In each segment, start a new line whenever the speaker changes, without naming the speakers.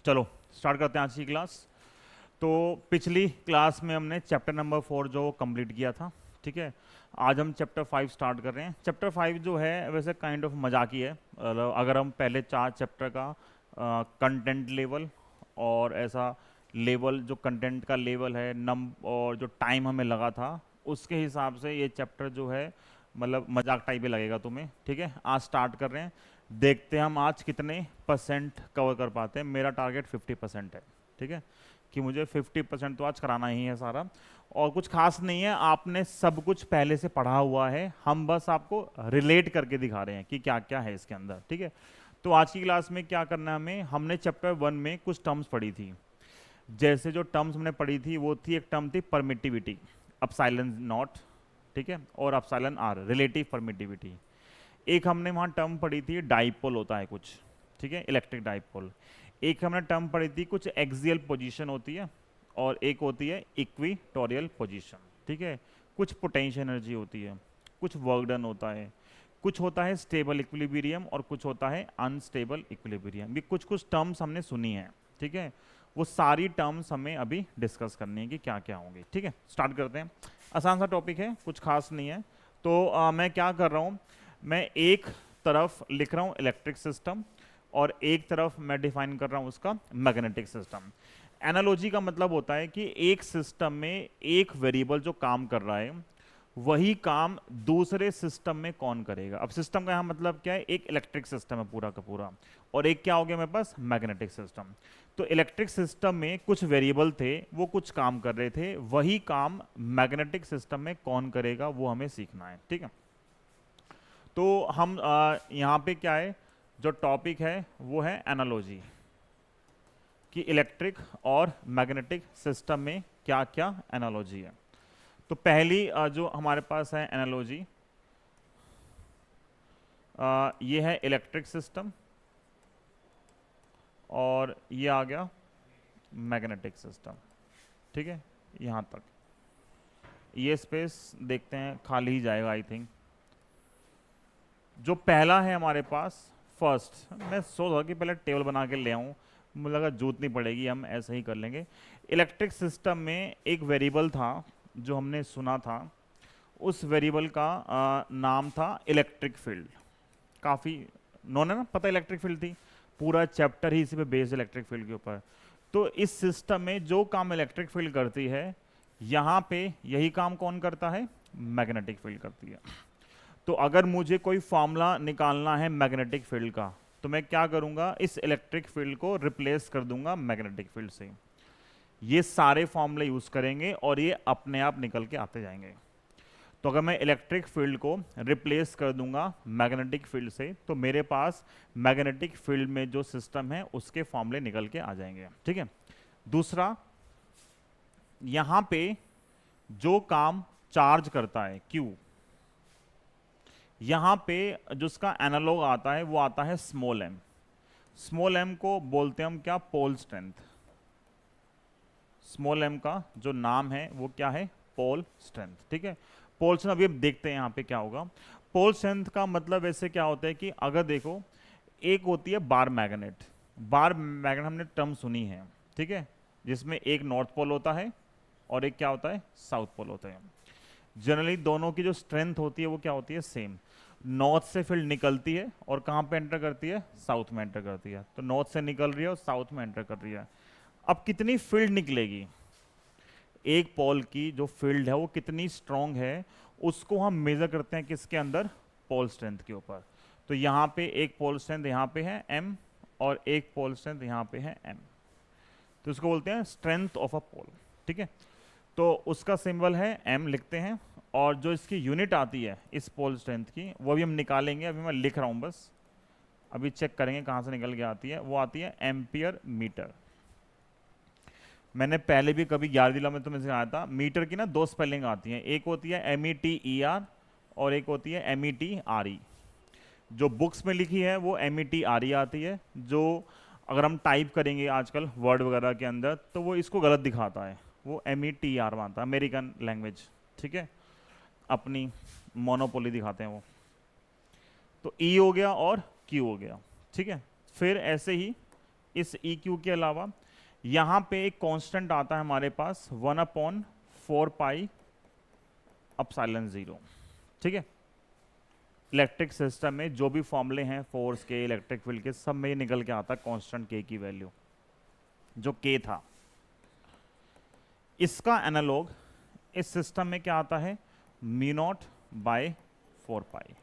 चलो स्टार्ट करते हैं आज की क्लास। तो पिछली क्लास में हमने चैप्टर नंबर 4 जो कंप्लीट किया था, ठीक है। आज हम चैप्टर 5 स्टार्ट कर रहे हैं। चैप्टर 5 जो है वैसे काइंड ऑफ मजाकी है। अगर हम पहले 4 चैप्टर का कंटेंट लेवल और ऐसा लेवल जो कंटेंट का लेवल है नम और जो टाइम हमें लगा था उसके हिसाब से ये चैप्टर जो है मतलब मजाक टाइप ही लगेगा तुम्हें, ठीक है। आज स्टार्ट कर रहे हैं, देखते हैं हम आज कितने परसेंट कवर कर पाते हैं। मेरा टारगेट 50% है, ठीक है, कि मुझे 50% तो आज कराना ही है सारा। और कुछ खास नहीं है, आपने सब कुछ पहले से पढ़ा हुआ है, हम बस आपको रिलेट करके दिखा रहे हैं कि क्या क्या है इसके अंदर, ठीक है। तो आज की क्लास में क्या करना है हमें, हमने चैप्टर 1 में कुछ टर्म्स पढ़ी थी। जैसे जो टर्म्स हमने पढ़ी थी वो थी, एक टर्म थी परमिटिविटी, अपसाइलन नॉट, ठीक है, और अपसाइलन आर, रिलेटिव परमिटिविटी। एक हमने वहाँ टर्म पढ़ी थी डाइपोल होता है कुछ, ठीक है, इलेक्ट्रिक डाइपोल। एक हमने टर्म पढ़ी थी कुछ एक्सियल पोजीशन होती है, और एक होती है इक्विटोरियल पोजीशन, ठीक है। कुछ पोटेंशियल एनर्जी होती है, कुछ वर्क डन होता है, कुछ होता है स्टेबल इक्विलिब्रियम और कुछ होता है अनस्टेबल इक्विलिब्रियम। ये कुछ कुछ टर्म्स हमने सुनी है, ठीक है। वो सारी टर्म्स हमें अभी डिस्कस करनी है कि क्या क्या होंगी, ठीक है। स्टार्ट करते हैं। आसान सा टॉपिक है, कुछ खास नहीं है। तो मैं क्या कर रहा हूँ, मैं एक तरफ लिख रहा हूँ इलेक्ट्रिक सिस्टम और एक तरफ मैं डिफाइन कर रहा हूँ उसका मैग्नेटिक सिस्टम। एनालॉजी का मतलब होता है कि एक सिस्टम में एक वेरिएबल जो काम कर रहा है वही काम दूसरे सिस्टम में कौन करेगा। अब सिस्टम का यहाँ मतलब क्या है, एक इलेक्ट्रिक सिस्टम है पूरा का पूरा, और एक क्या हो गया मेरे पास, मैग्नेटिक सिस्टम। तो इलेक्ट्रिक सिस्टम में कुछ वेरिएबल थे, वो कुछ काम कर रहे थे, वही काम मैग्नेटिक सिस्टम में कौन करेगा वो हमें सीखना है, ठीक है। तो हम यहाँ पे क्या है, जो टॉपिक है वो है एनालॉजी, कि इलेक्ट्रिक और मैग्नेटिक सिस्टम में क्या क्या एनालॉजी है। तो पहली जो हमारे पास है एनालॉजी, ये है इलेक्ट्रिक सिस्टम और ये आ गया मैग्नेटिक सिस्टम, ठीक है। यहाँ तक ये स्पेस देखते हैं खाली ही जाएगा आई थिंक। जो पहला है हमारे पास फर्स्ट, मैं सोच रहा कि पहले टेबल बना के ले आऊँ, मुझे लगा जरूरत नहीं पड़ेगी, हम ऐसे ही कर लेंगे। इलेक्ट्रिक सिस्टम में एक वेरिएबल था जो हमने सुना था, उस वेरिएबल का नाम था इलेक्ट्रिक फील्ड। काफ़ी नॉन है ना, पता इलेक्ट्रिक फील्ड थी, पूरा चैप्टर ही इसी पे बेस्ड इलेक्ट्रिक फील्ड के ऊपर। तो इस सिस्टम में जो काम इलेक्ट्रिक फील्ड करती है, यहाँ पे यही काम कौन करता है, मैग्नेटिक फील्ड करती है। तो अगर मुझे कोई फॉर्मूला निकालना है मैग्नेटिक फील्ड का, तो मैं क्या करूंगा, इस इलेक्ट्रिक फील्ड को रिप्लेस कर दूंगा मैग्नेटिक फील्ड से। ये सारे फॉर्मूले यूज करेंगे और ये अपने आप निकल के आते जाएंगे। तो अगर मैं इलेक्ट्रिक फील्ड को रिप्लेस कर दूंगा मैग्नेटिक फील्ड से, तो मेरे पास मैग्नेटिक फील्ड में जो सिस्टम है उसके फॉर्मूले निकल के आ जाएंगे, ठीक है। दूसरा, यहां पे जो काम चार्ज करता है Q, यहाँ पे जो उसका एनालॉग आता है वो आता है स्मॉल एम। स्मॉल एम को बोलते हैं हम क्या, पोल स्ट्रेंथ। स्मॉल एम का जो नाम है वो क्या है, पोल स्ट्रेंथ, ठीक है। पोल स्ट्रेंथ अभी हम देखते हैं यहाँ पे क्या होगा। पोल स्ट्रेंथ का मतलब ऐसे क्या होता है कि अगर देखो, एक होती है बार मैग्नेट। बार मैग्नेट हमने टर्म सुनी है, ठीक है, जिसमें एक नॉर्थ पोल होता है और एक क्या होता है, साउथ पोल होता है। जनरली दोनों की जो स्ट्रेंथ होती है वो क्या होती है, सेम। नॉर्थ से फील्ड निकलती है और कहाँ पे एंटर करती है, साउथ में एंटर करती है। तो नॉर्थ से निकल रही है और साउथ में एंटर कर रही है। अब कितनी फील्ड निकलेगी, एक पोल की जो फील्ड है वो कितनी स्ट्रांग है, उसको हम मेजर करते हैं किसके अंदर, पोल स्ट्रेंथ के ऊपर। तो यहाँ पे एक पोल स्ट्रेंथ यहाँ पे है M और एक पोल स्ट्रेंथ यहाँ पे है M, तो उसको बोलते हैं स्ट्रेंथ ऑफ अ पोल, ठीक है। तो उसका सिंबल है M लिखते हैं, और जो इसकी यूनिट आती है इस पोल स्ट्रेंथ की वो भी हम निकालेंगे, अभी मैं लिख रहा हूँ बस, अभी चेक करेंगे कहाँ से निकल के आती है। वो आती है एम्पियर मीटर। मैंने पहले भी कभी 11वीं में तुम्हें सिखाया था, मीटर की ना दो स्पेलिंग आती हैं, एक होती है METER और एक होती है METRE। जो बुक्स में लिखी है वो METRE आती है, जो अगर हम टाइप करेंगे आजकल वर्ड वगैरह के अंदर तो वो इसको गलत दिखाता है, वो METR आता है, अमेरिकन लैंग्वेज, ठीक है, अपनी मोनोपोली दिखाते हैं वो। तो E हो गया और Q हो गया, ठीक है। फिर ऐसे ही इस ई क्यू के अलावा यहाँ पे एक कांस्टेंट आता है हमारे पास 1/4 पाई एप्सिलॉन 0, ठीक है। इलेक्ट्रिक सिस्टम में जो भी फॉर्मूले हैं फोर्स के, इलेक्ट्रिक फील्ड के, सब में ये निकल के आता है कांस्टेंट के की वैल्यू, जो के था। इसका एनालॉग इस सिस्टम में क्या आता है, μ0/4 पाई।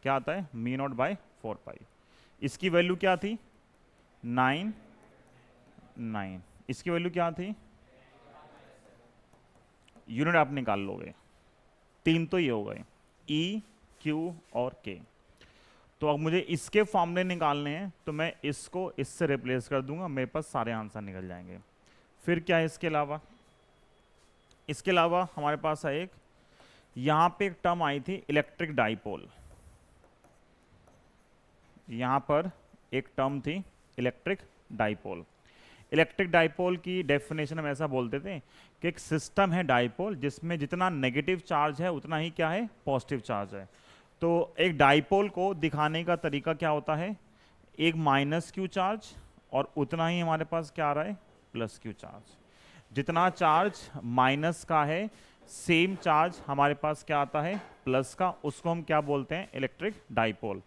क्या आता है, μ0/4 पाई। इसकी वैल्यू क्या थी, 9। इसकी वैल्यू क्या थी, यूनिट आप निकाल लोगे, 3 तो ये हो गए, ई क्यू और के। तो अब मुझे इसके फॉर्मूले निकालने हैं, तो मैं इसको इससे रिप्लेस कर दूंगा, मेरे पास सारे आंसर निकल जाएंगे। फिर क्या है इसके अलावा, इसके अलावा हमारे पास है एक, यहां पे एक टर्म आई थी इलेक्ट्रिक डाइपोल। यहां पर एक टर्म थी इलेक्ट्रिक डाइपोल। इलेक्ट्रिक डाइपोल की डेफिनेशन हम ऐसा बोलते थे कि एक सिस्टम है डाइपोल जिसमें जितना नेगेटिव चार्ज है उतना ही क्या है, पॉजिटिव चार्ज है। तो एक डाइपोल को दिखाने का तरीका क्या होता है, एक माइनस क्यू चार्ज और उतना ही हमारे पास क्या आ रहा है, प्लस क्यू चार्ज। जितना चार्ज माइनस का है, सेम चार्ज हमारे पास क्या आता है, प्लस का, उसको हम क्या बोलते हैं, इलेक्ट्रिक डाइपोल।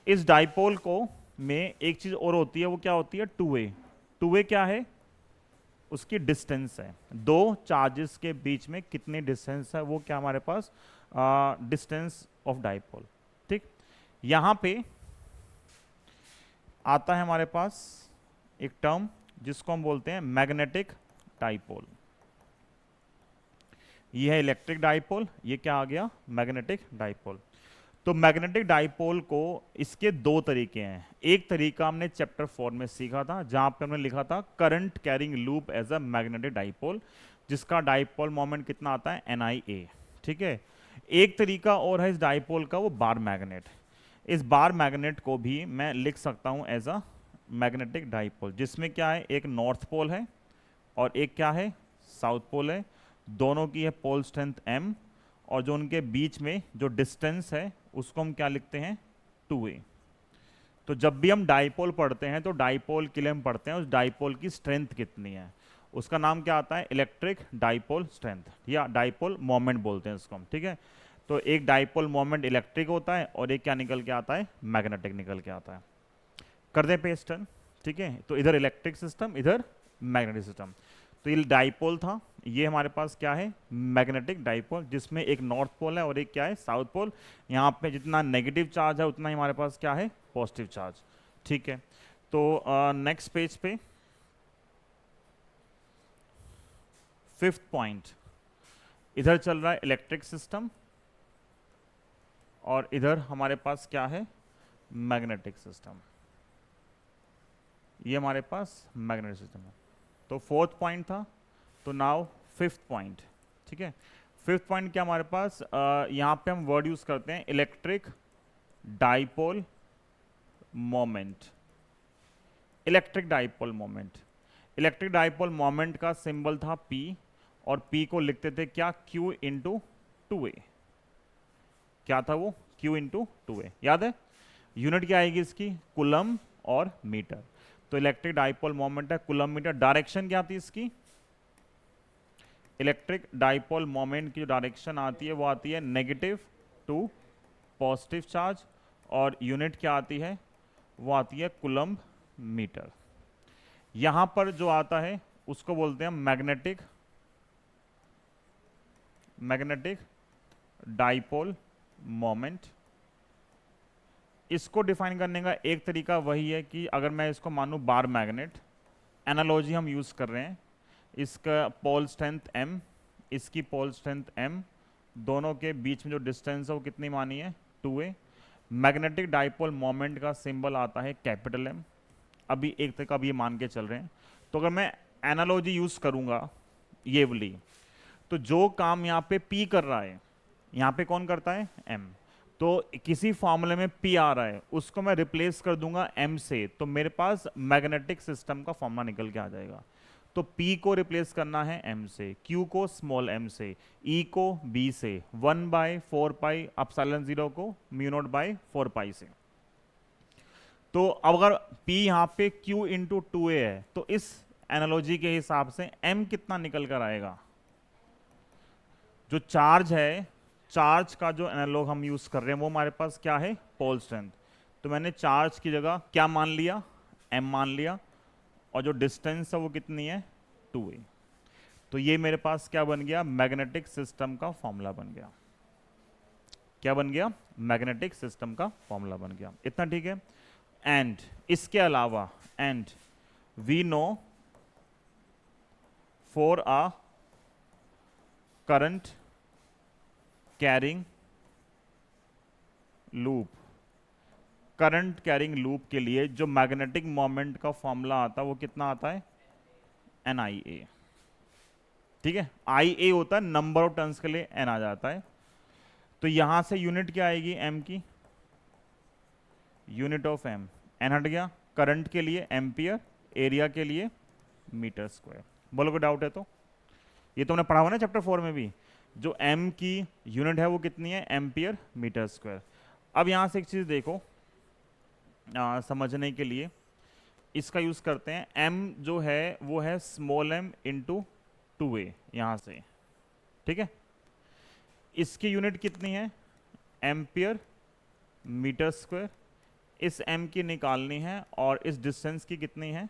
इस डाइपोल को में एक चीज और होती है, वो क्या होती है, टू वे। टू वे क्या है, उसकी डिस्टेंस है, दो चार्जेस के बीच में कितनी डिस्टेंस है, वो क्या हमारे पास, डिस्टेंस ऑफ डाइपोल, ठीक। यहां पे आता है हमारे पास एक टर्म जिसको हम बोलते हैं मैग्नेटिक डाइपोल। ये है इलेक्ट्रिक डाइपोल, ये क्या आ गया, मैग्नेटिक डाइपोल। तो मैग्नेटिक डाइपोल को, इसके दो तरीके हैं। एक तरीका हमने चैप्टर 4 में सीखा था, जहां पे हमने लिखा था current carrying loop as a magnetic dipole, जिसका डाइपोल मोमेंट कितना आता है, NiA, ठीक है। एक तरीका और है इस डाइपोल का, वो बार मैग्नेट। इस बार मैग्नेट को भी मैं लिख सकता हूं एज अ मैग्नेटिक डाइपोल, जिसमें क्या है, एक नॉर्थ पोल है और एक क्या है, साउथ पोल है। दोनों की है पोल स्ट्रेंथ m, और जो उनके बीच में जो डिस्टेंस है उसको हम क्या लिखते हैं, 2a। तो जब भी हम डाइपोल पढ़ते हैं तो डाइपोल के लिए हम पढ़ते हैं उस डाइपोल की स्ट्रेंथ कितनी है, उसका नाम क्या आता है, इलेक्ट्रिक डाइपोल स्ट्रेंथ, या डाइपोल मोमेंट बोलते हैं इसको हम, ठीक है। तो एक डाइपोल मोमेंट इलेक्ट्रिक होता है और एक क्या निकल के आता है, मैग्नेटिक निकल के आता है। कर दे पेस्ट टर्न, ठीक है। तो इधर इलेक्ट्रिक सिस्टम, इधर मैग्नेटिक सिस्टम। तो ये डाइपोल था, ये हमारे पास क्या है, मैग्नेटिक डाइपोल, जिसमें एक नॉर्थ पोल है और एक क्या है, साउथ पोल। यहाँ पे जितना नेगेटिव चार्ज है उतना ही हमारे पास क्या है, पॉजिटिव चार्ज, ठीक है। तो नेक्स्ट पेज पे 5th पॉइंट, इधर चल रहा है इलेक्ट्रिक सिस्टम और इधर हमारे पास क्या है, मैग्नेटिक सिस्टम। ये हमारे पास मैग्नेटिक सिस्टम है। तो 4th पॉइंट था, तो नाउ 5th पॉइंट, ठीक है। 5th पॉइंट क्या हमारे पास, यहाँ पे हम वर्ड यूज करते हैं electric dipole moment. Electric dipole moment, electric dipole moment का सिंबल था P, और P को लिखते थे क्या, Q इंटू 2a। क्या था वो, Q इंटू 2a, याद है। यूनिट क्या आएगी इसकी, कूलम और मीटर। तो इलेक्ट्रिक डाइपोल मोमेंट है कूलम मीटर। डायरेक्शन क्या आती है इसकी, इलेक्ट्रिक डाइपोल मोमेंट की जो डायरेक्शन आती है वो आती है नेगेटिव टू पॉजिटिव चार्ज, और यूनिट क्या आती है, वो आती है कूलम मीटर। यहां पर जो आता है उसको बोलते हैं मैग्नेटिक डाइपोल मोमेंट। इसको डिफाइन करने का एक तरीका वही है कि अगर मैं इसको मानूं बार मैग्नेट, एनालॉजी हम यूज कर रहे हैं, इसका पोल स्ट्रेंथ m, इसकी पोल स्ट्रेंथ m, दोनों के बीच में जो डिस्टेंस है वो कितनी मानी है, 2a। मैग्नेटिक डाइपोल मोमेंट का सिंबल आता है कैपिटल M। अभी एक तक अब ये मान के चल रहे हैं। तो अगर मैं एनालॉजी यूज करूंगा ये वाली, तो जो काम यहाँ पे P कर रहा है, यहाँ पे कौन करता है, M। तो किसी फॉर्मूले में P आ रहा है, उसको मैं रिप्लेस कर दूंगा M से, तो मेरे पास मैग्नेटिक सिस्टम का फॉर्मूला निकल के आ जाएगा। तो P को रिप्लेस करना है M से, Q को स्मॉल m से, E को B से, 1/4 पाई एप्सिलॉन 0 को μ0/4 पाई से। तो अब अगर P यहाँ पे Q इंटू 2A है तो इस एनालॉजी के हिसाब से M कितना निकल कर आएगा? जो चार्ज है, चार्ज का जो एनालॉग हम यूज कर रहे हैं वो हमारे पास क्या है? Pole strength. तो मैंने चार्ज की जगह क्या मान लिया? M मान लिया, और जो डिस्टेंस है वो कितनी है? 2A। तो ये मेरे पास क्या बन गया? मैग्नेटिक सिस्टम का फॉर्मूला बन गया। क्या बन गया? मैग्नेटिक सिस्टम का फॉर्मूला बन गया। इतना ठीक है। एंड इसके अलावा, and we know for a current carrying loop, current carrying loop के लिए जो मैग्नेटिक मोमेंट का फॉर्मूला आता है वो कितना आता है? NIA। ठीक है, IA होता है नंबर ऑफ टर्न्स के लिए N आ जाता है। तो यहां से यूनिट क्या आएगी? M की यूनिट ऑफ M, N हट गया, करंट के लिए एम्पियर, एरिया के लिए मीटर स्क्वायर। बोलो कोई डाउट है तो? ये तुमने पढ़ा हुआ ना चैप्टर 4 में भी, जो M की यूनिट है वो कितनी है? Ampere metre square. अब यहां से एक चीज देखो समझने के लिए, इसका यूज करते हैं। M जो है वो है स्मॉल m इंटू 2A यहां से, ठीक है। इसकी यूनिट कितनी है? Ampere metre square. इस M की निकालनी है और इस डिस्टेंस की कितनी है?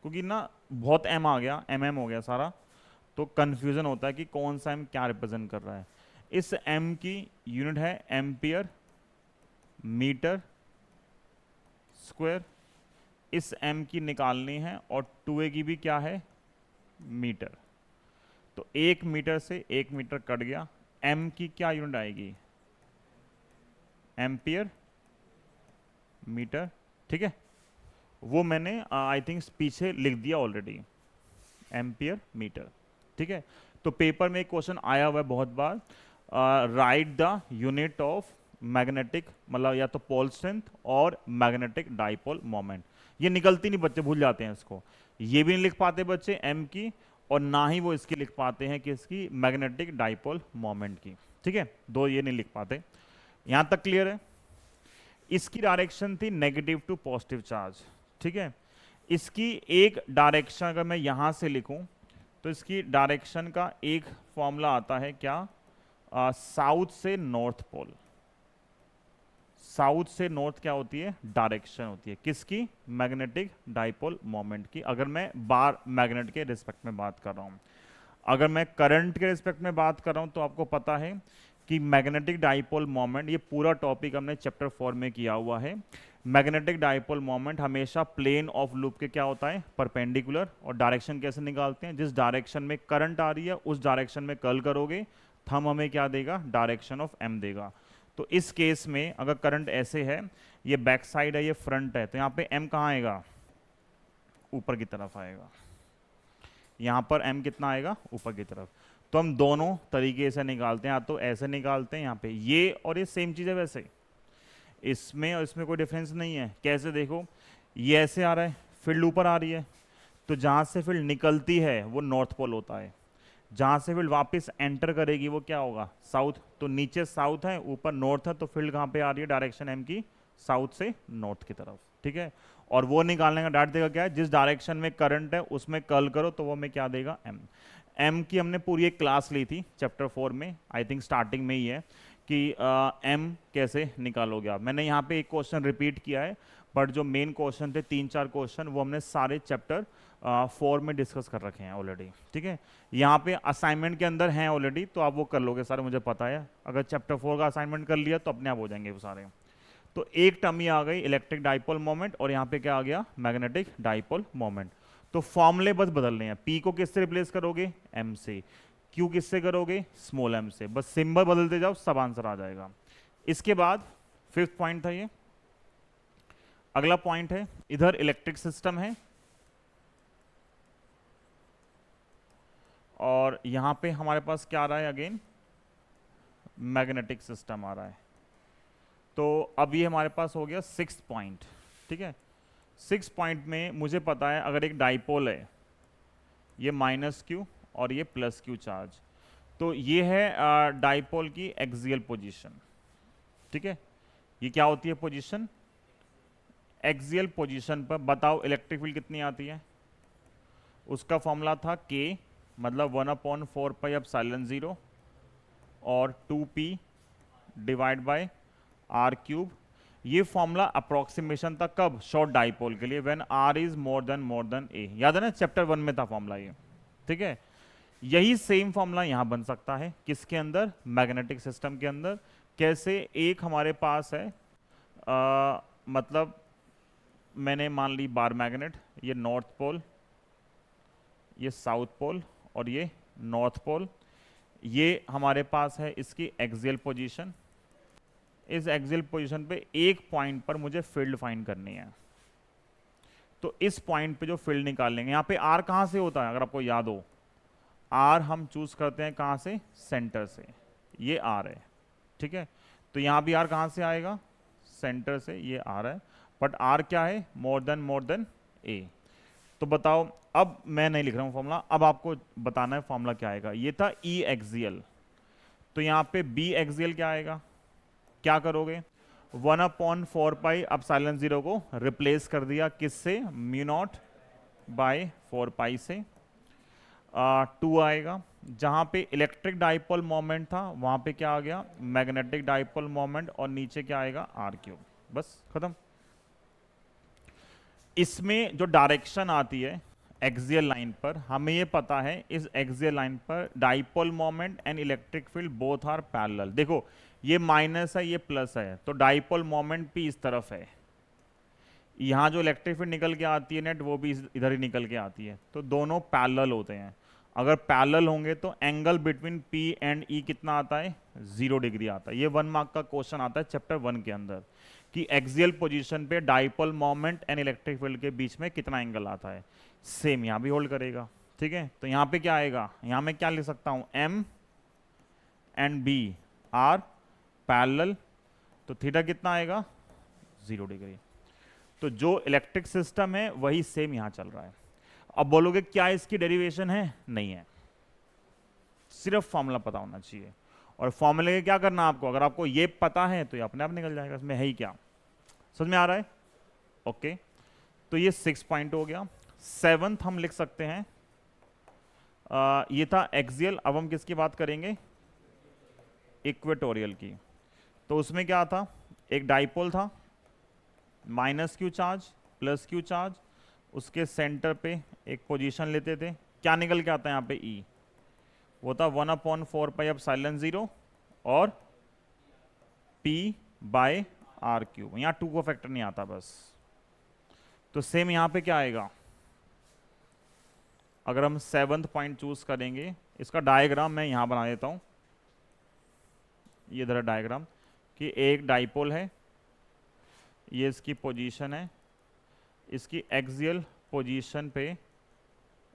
क्योंकि ना बहुत M आ गया, MM हो गया सारा, तो कंफ्यूजन होता है कि कौन सा M क्या रिप्रेजेंट कर रहा है। इस M की यूनिट है एम्पियर मीटर स्क्वायर। इस M की निकालनी है और 2A की भी क्या है? मीटर। तो 1 मीटर से 1 मीटर कट गया। M की क्या यूनिट आएगी? एम्पियर मीटर, ठीक है। वो मैंने आई थिंक पीछे लिख दिया ऑलरेडी, एम्पियर मीटर, ठीक है। तो पेपर में एक क्वेश्चन आया हुआ है बहुत बार, right the unit of magnetic, मतलब या तो पोल स्ट्रेंथ और मैग्नेटिक डाइपोल मोमेंट। ये निकलती नहीं, बच्चे भूल जाते हैं इसको। ये भी नहीं लिख पाते बच्चे M की, और ना ही वो इसकी लिख पाते हैं कि इसकी मैग्नेटिक डाइपोल मोमेंट की, ठीक है। दो ये नहीं लिख पाते। यहां तक क्लियर है? इसकी डायरेक्शन थी नेगेटिव टू पॉजिटिव चार्ज, ठीक है। इसकी एक डायरेक्शन अगर मैं यहां से लिखूं तो इसकी डायरेक्शन का एक फॉर्मूला आता है क्या? साउथ से नॉर्थ पोल। साउथ से नॉर्थ क्या होती है? डायरेक्शन होती है किसकी? मैग्नेटिक डाइपोल मोमेंट की, अगर मैं बार मैग्नेट के रिस्पेक्ट में बात कर रहा हूं। अगर मैं करंट के रिस्पेक्ट में बात कर रहा हूं तो आपको पता है कि मैग्नेटिक डाइपोल मोमेंट, ये पूरा टॉपिक हमने चैप्टर 4 में किया हुआ है। मैग्नेटिक डाइपोल मोमेंट हमेशा प्लेन ऑफ लूप के क्या होता है? परपेंडिकुलर। और डायरेक्शन कैसे निकालते हैं? जिस डायरेक्शन में करंट आ रही है उस डायरेक्शन में कर्ल करोगे, थंब हमें क्या देगा? डायरेक्शन ऑफ M देगा। तो इस केस में अगर करंट ऐसे है, ये बैक साइड है, ये फ्रंट है, तो यहाँ पे M कहाँ आएगा? ऊपर की तरफ आएगा। यहाँ पर M कितना आएगा? ऊपर की तरफ। तो हम दोनों तरीके से निकालते हैं, या तो ऐसे निकालते हैं यहाँ पे, ये और ये सेम चीज़ है वैसे, इसमें और इसमें कोई डिफरेंस नहीं है। कैसे देखो, ये ऐसे आ रहा है, फील्ड ऊपर आ रही है, तो जहाँ से फील्ड निकलती है वो नॉर्थ पोल होता है, जहाँ से फील्ड वापस एंटर करेगी वो क्या होगा? साउथ। तो नीचे साउथ है, ऊपर नॉर्थ है, तो फील्ड कहाँ पे आ रही है? डायरेक्शन M की साउथ से नॉर्थ की तरफ, ठीक है। और वो निकालने का डायरेक्ट देगा क्या है? जिस डायरेक्शन में करंट है उसमें कर्ल करो तो वो हमें क्या देगा? M की हमने पूरी एक क्लास ली थी चैप्टर 4 में, आई थिंक स्टार्टिंग में ही है कि M कैसे निकालोगे आप। मैंने यहाँ पे एक क्वेश्चन रिपीट किया है, बट जो मेन क्वेश्चन थे 3-4 क्वेश्चन वो हमने सारे चैप्टर 4 में डिस्कस कर रखे हैं ऑलरेडी, ठीक है। यहाँ पे असाइनमेंट के अंदर हैं ऑलरेडी, तो आप वो कर लोगे सारे, मुझे पता है। अगर चैप्टर 4 का असाइनमेंट कर लिया तो अपने आप हो जाएंगे वो सारे। तो एक टर्म ये आ गई इलेक्ट्रिक डाइपोल मोमेंट, और यहाँ पे क्या आ गया? Magnetic dipole moment. तो फॉर्मूले बस बदलने हैं। P को किससे रिप्लेस करोगे? M से। Q किससे करोगे? स्मॉल m से। बस सिंबल बदलते जाओ, सब आंसर आ जाएगा। इसके बाद 5th पॉइंट था ये। अगला पॉइंट है, इधर इलेक्ट्रिक सिस्टम है और यहां पे हमारे पास क्या आ रहा है? अगेन मैग्नेटिक सिस्टम आ रहा है। तो अब ये हमारे पास हो गया 6th पॉइंट, ठीक है। 6th पॉइंट में मुझे पता है अगर एक डाइपोल है, ये -Q और ये +Q चार्ज, तो ये है डाइपोल की एक्सियल पोजीशन, ठीक है। ये क्या होती है पोजीशन, एक्सियल पोजीशन पर। बताओ इलेक्ट्रिक फील्ड कितनी आती है, उसका फॉर्मूला था K मतलब 1/4 पाई एप्सिलॉन 0 और 2p divide by r cube. ये फॉर्मूला अप्रोक्सीमेशन था कब, शॉर्ट डाइपोल के लिए, when r is more than a। याद है ना, चैप्टर 1 में था फॉर्मूला ये, ठीक है। यही सेम फॉर्मूला यहां बन सकता है, किसके अंदर, मैग्नेटिक सिस्टम के अंदर। कैसे, एक हमारे पास है मतलब मैंने मान ली बार मैग्नेट, ये नॉर्थ पोल, ये साउथ पोल और ये नॉर्थ पोल। ये हमारे पास है इसकी एक्सियल पोजीशन। इस एक्सियल पोजीशन पे एक पॉइंट पर मुझे फील्ड फाइंड करनी है, तो इस पॉइंट पे जो फील्ड निकाल लेंगे, यहाँ पे आर कहाँ से होता है अगर आपको याद हो, आर हम चूज करते हैं कहाँ से, सेंटर से, ये आर है, ठीक है। तो यहाँ भी आर कहाँ से आएगा, सेंटर से, ये आर है, बट आर क्या है, मोर देन ए। तो बताओ, अब मैं नहीं लिख रहा हूँ फॉर्मूला, अब आपको बताना है फॉर्मूला क्या आएगा। ये था ई एक्सियल, तो यहाँ पे बी एक्सियल क्या आएगा, क्या करोगे, 1/4 पाई एप्सिलॉन 0 को रिप्लेस कर दिया किससे, म्यू नॉट बाय 4 पाई से। 2 आएगा, जहां पे इलेक्ट्रिक डाइपोल मोमेंट था वहां पे क्या आ गया, मैग्नेटिक डाइपोल मोमेंट, और नीचे क्या आएगा, आर क्यूब। बस खत्म। इसमें जो डायरेक्शन आती है एक्सियल लाइन पर, हमें ये पता है इस एक्सियल लाइन पर dipole moment and electric field both are parallel. देखो ये माइनस है, ये प्लस है, तो डाइपोल मोमेंट भी इस तरफ है, यहाँ जो इलेक्ट्रिक फील्ड निकल के आती है नेट, वो भी इधर ही निकल के आती है, तो दोनों पैरेलल होते हैं। अगर पैरेलल होंगे तो angle between P and E कितना आता है, 0 डिग्री आता है। ये 1 मार्क का क्वेश्चन आता है चैप्टर 1 के अंदर, कि एक्सियल पोजीशन पे dipole moment and electric field के बीच में कितना एंगल आता है। सेम यहाँ भी होल्ड करेगा, ठीक है। तो यहाँ पे क्या आएगा, यहाँ मैं क्या लिख सकता हूँ, M and B are parallel, तो थीटा कितना आएगा, 0 डिग्री। तो जो इलेक्ट्रिक सिस्टम है वही सेम यहां चल रहा है। अब बोलोगे क्या इसकी डेरिवेशन है, नहीं है, सिर्फ फॉर्मूला पता होना चाहिए। और फॉर्मूले के क्या करना आपको, अगर आपको ये पता है तो ये अपने आप निकल जाएगा, इसमें है ही क्या, समझ में आ रहा है। ओके, तो ये 6 पॉइंट हो गया। 7th हम लिख सकते हैं, ये था एक्सियल। अब हम किसकी बात करेंगे, इक्वेटोरियल की। तो उसमें क्या था, एक डाइपोल था, minus Q charge plus Q charge, उसके सेंटर पे एक पोजीशन लेते थे, क्या निकल के आता है यहाँ पे E, वो था 1/4 पाई एप्सिलॉन 0 और P बाय R क्यूब। यहाँ 2 को फैक्टर नहीं आता बस। तो सेम यहाँ पे क्या आएगा, अगर हम 7th पॉइंट चूज करेंगे, इसका डायग्राम मैं यहाँ बना देता हूँ, ये इधर डायग्राम, कि एक डाइपोल है, ये इसकी पोजीशन है, इसकी एक्सियल पोजीशन पे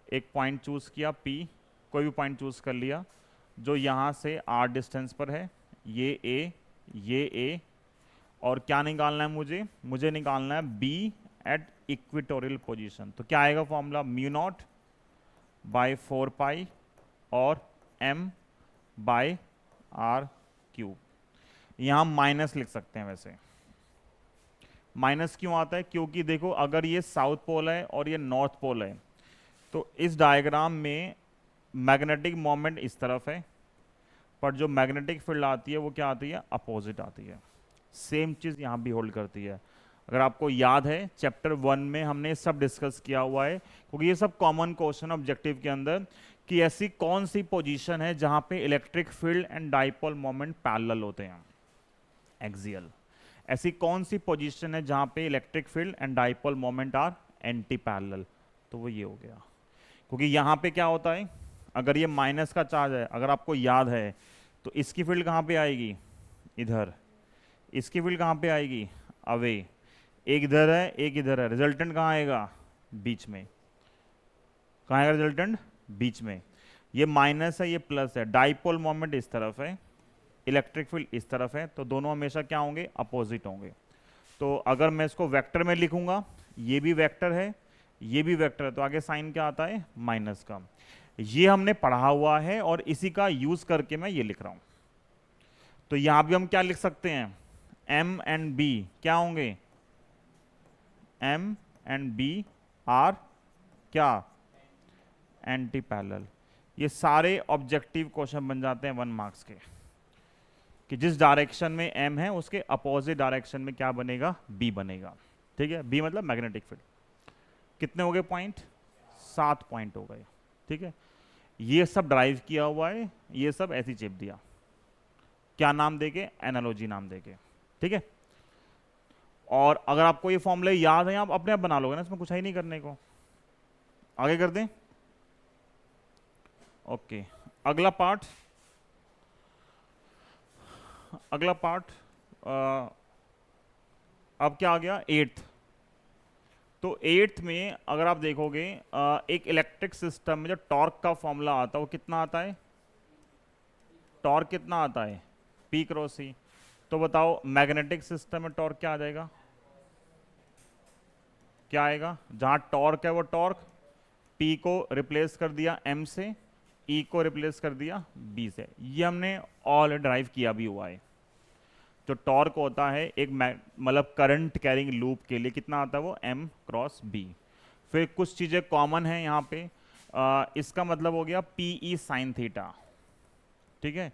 एक पॉइंट चूज किया P, कोई भी पॉइंट चूज कर लिया जो यहाँ से R डिस्टेंस पर है, ये A, और क्या निकालना है मुझे निकालना है B एट इक्वेटोरियल पोजीशन। तो क्या आएगा फॉर्मूला, म्यू नॉट बाय 4 पाई और M बाय R क्यूब। यहाँ माइनस लिख सकते हैं, वैसे माइनस क्यों आता है, क्योंकि देखो अगर ये साउथ पोल है और ये नॉर्थ पोल है, तो इस डायग्राम में मैग्नेटिक मोमेंट इस तरफ है, पर जो मैग्नेटिक फील्ड आती है वो क्या आती है, अपोजिट आती है। सेम चीज़ यहाँ भी होल्ड करती है। अगर आपको याद है चैप्टर 1 में हमने सब डिस्कस किया हुआ है, क्योंकि ये सब कॉमन क्वेश्चन ऑब्जेक्टिव के अंदर, कि ऐसी कौन सी पोजीशन है जहां पे electric field and dipole moment parallel होते हैं, एक्सियल। ऐसी कौन सी पोजीशन है जहां पे electric field and dipole moment are anti parallel, तो वो ये हो गया। क्योंकि यहाँ पे क्या होता है, अगर ये माइनस का चार्ज है, अगर आपको याद है, तो इसकी फील्ड कहाँ पे आएगी, इधर, इसकी फील्ड कहाँ पे आएगी, अवे, एक इधर है एक इधर है, रिजल्टेंट कहाँ आएगा, बीच में। कहाँ आएगा रिजल्टेंट, बीच में। ये माइनस है, ये प्लस है, डाइपोल मोमेंट इस तरफ है, इलेक्ट्रिक फील्ड इस तरफ है, तो दोनों हमेशा क्या होंगे, अपोजिट होंगे। तो अगर मैं इसको वेक्टर में लिखूंगा, ये भी वेक्टर है, ये भी वेक्टर है, तो आगे साइन क्या आता है, माइनस का। ये हमने पढ़ा हुआ है और इसी का यूज करके मैं ये लिख रहा हूं। तो यहां भी हम क्या लिख सकते हैं, एम एंड बी क्या होंगे, एम एंड बी आर क्या, एंटी पैरेलल। ये सारे ऑब्जेक्टिव क्वेश्चन बन जाते हैं 1 मार्क्स के, कि जिस डायरेक्शन में एम है उसके अपोजिट डायरेक्शन में क्या बनेगा, बी बनेगा। ठीक है, बी मतलब मैग्नेटिक फील्ड। कितने हो गए पॉइंट, 7 पॉइंट हो गए। ठीक है, ये सब ड्राइव किया हुआ है, ये सब ऐसी चिप दिया, क्या नाम देके, एनालॉजी नाम देके। ठीक है, और अगर आपको ये फॉर्मूले याद है आप अपने आप बना लोगे ना, इसमें कुछ है ही नहीं करने को। आगे कर दें, ओके। अगला पार्ट, अगला पार्ट अब क्या आ गया, 8th। तो 8th में अगर आप देखोगे एक इलेक्ट्रिक सिस्टम में जो टॉर्क का फॉर्मूला आता है वो कितना आता है, टॉर्क कितना आता है, P क्रॉस C। तो बताओ मैग्नेटिक सिस्टम में टॉर्क क्या आ जाएगा, क्या आएगा, जहां टॉर्क है वो टॉर्क, P को रिप्लेस कर दिया M से, E को रिप्लेस कर दिया B से। ये हमने ऑल ड्राइव किया भी हुआ है। जो टॉर्क होता है एक मतलब करंट कैरिंग लूप के लिए कितना आता है वो M क्रॉस B। फिर कुछ चीज़ें कॉमन हैं यहाँ पे, इसका मतलब हो गया PE साइन थीटा। ठीक है,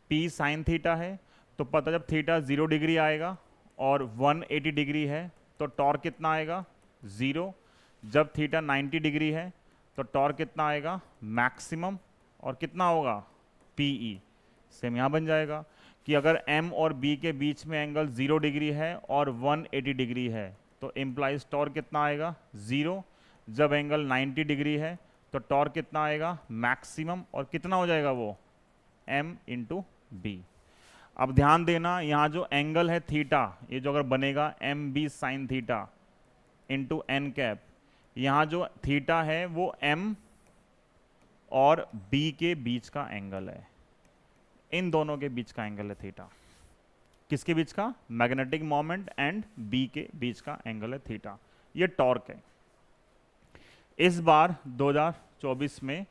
P साइन थीटा है तो पता जब थीटा 0 डिग्री आएगा और 180 डिग्री है तो टॉर्क कितना आएगा, 0। जब थीटा 90 डिग्री है तो टॉर्क कितना आएगा, मैक्सिमम, और कितना होगा, PE। सेम यहाँ बन जाएगा कि अगर M और B के बीच में एंगल 0 डिग्री है और 180 डिग्री है तो इम्प्लाइज टॉर्क कितना आएगा, 0। जब एंगल 90 डिग्री है तो टॉर्क कितना आएगा, मैक्सिमम, और कितना हो जाएगा वो, M इंटू बी। अब ध्यान देना यहाँ जो एंगल है थीटा, ये जो अगर बनेगा MB sine theta into n cap, यहाँ जो थीटा है वो M और B के बीच का एंगल है, इन दोनों के बीच का एंगल है थीटा। किसके बीच का, मैग्नेटिक मोमेंट एंड बी के बीच का एंगल है थीटा। ये टॉर्क है। इस बार 2024 में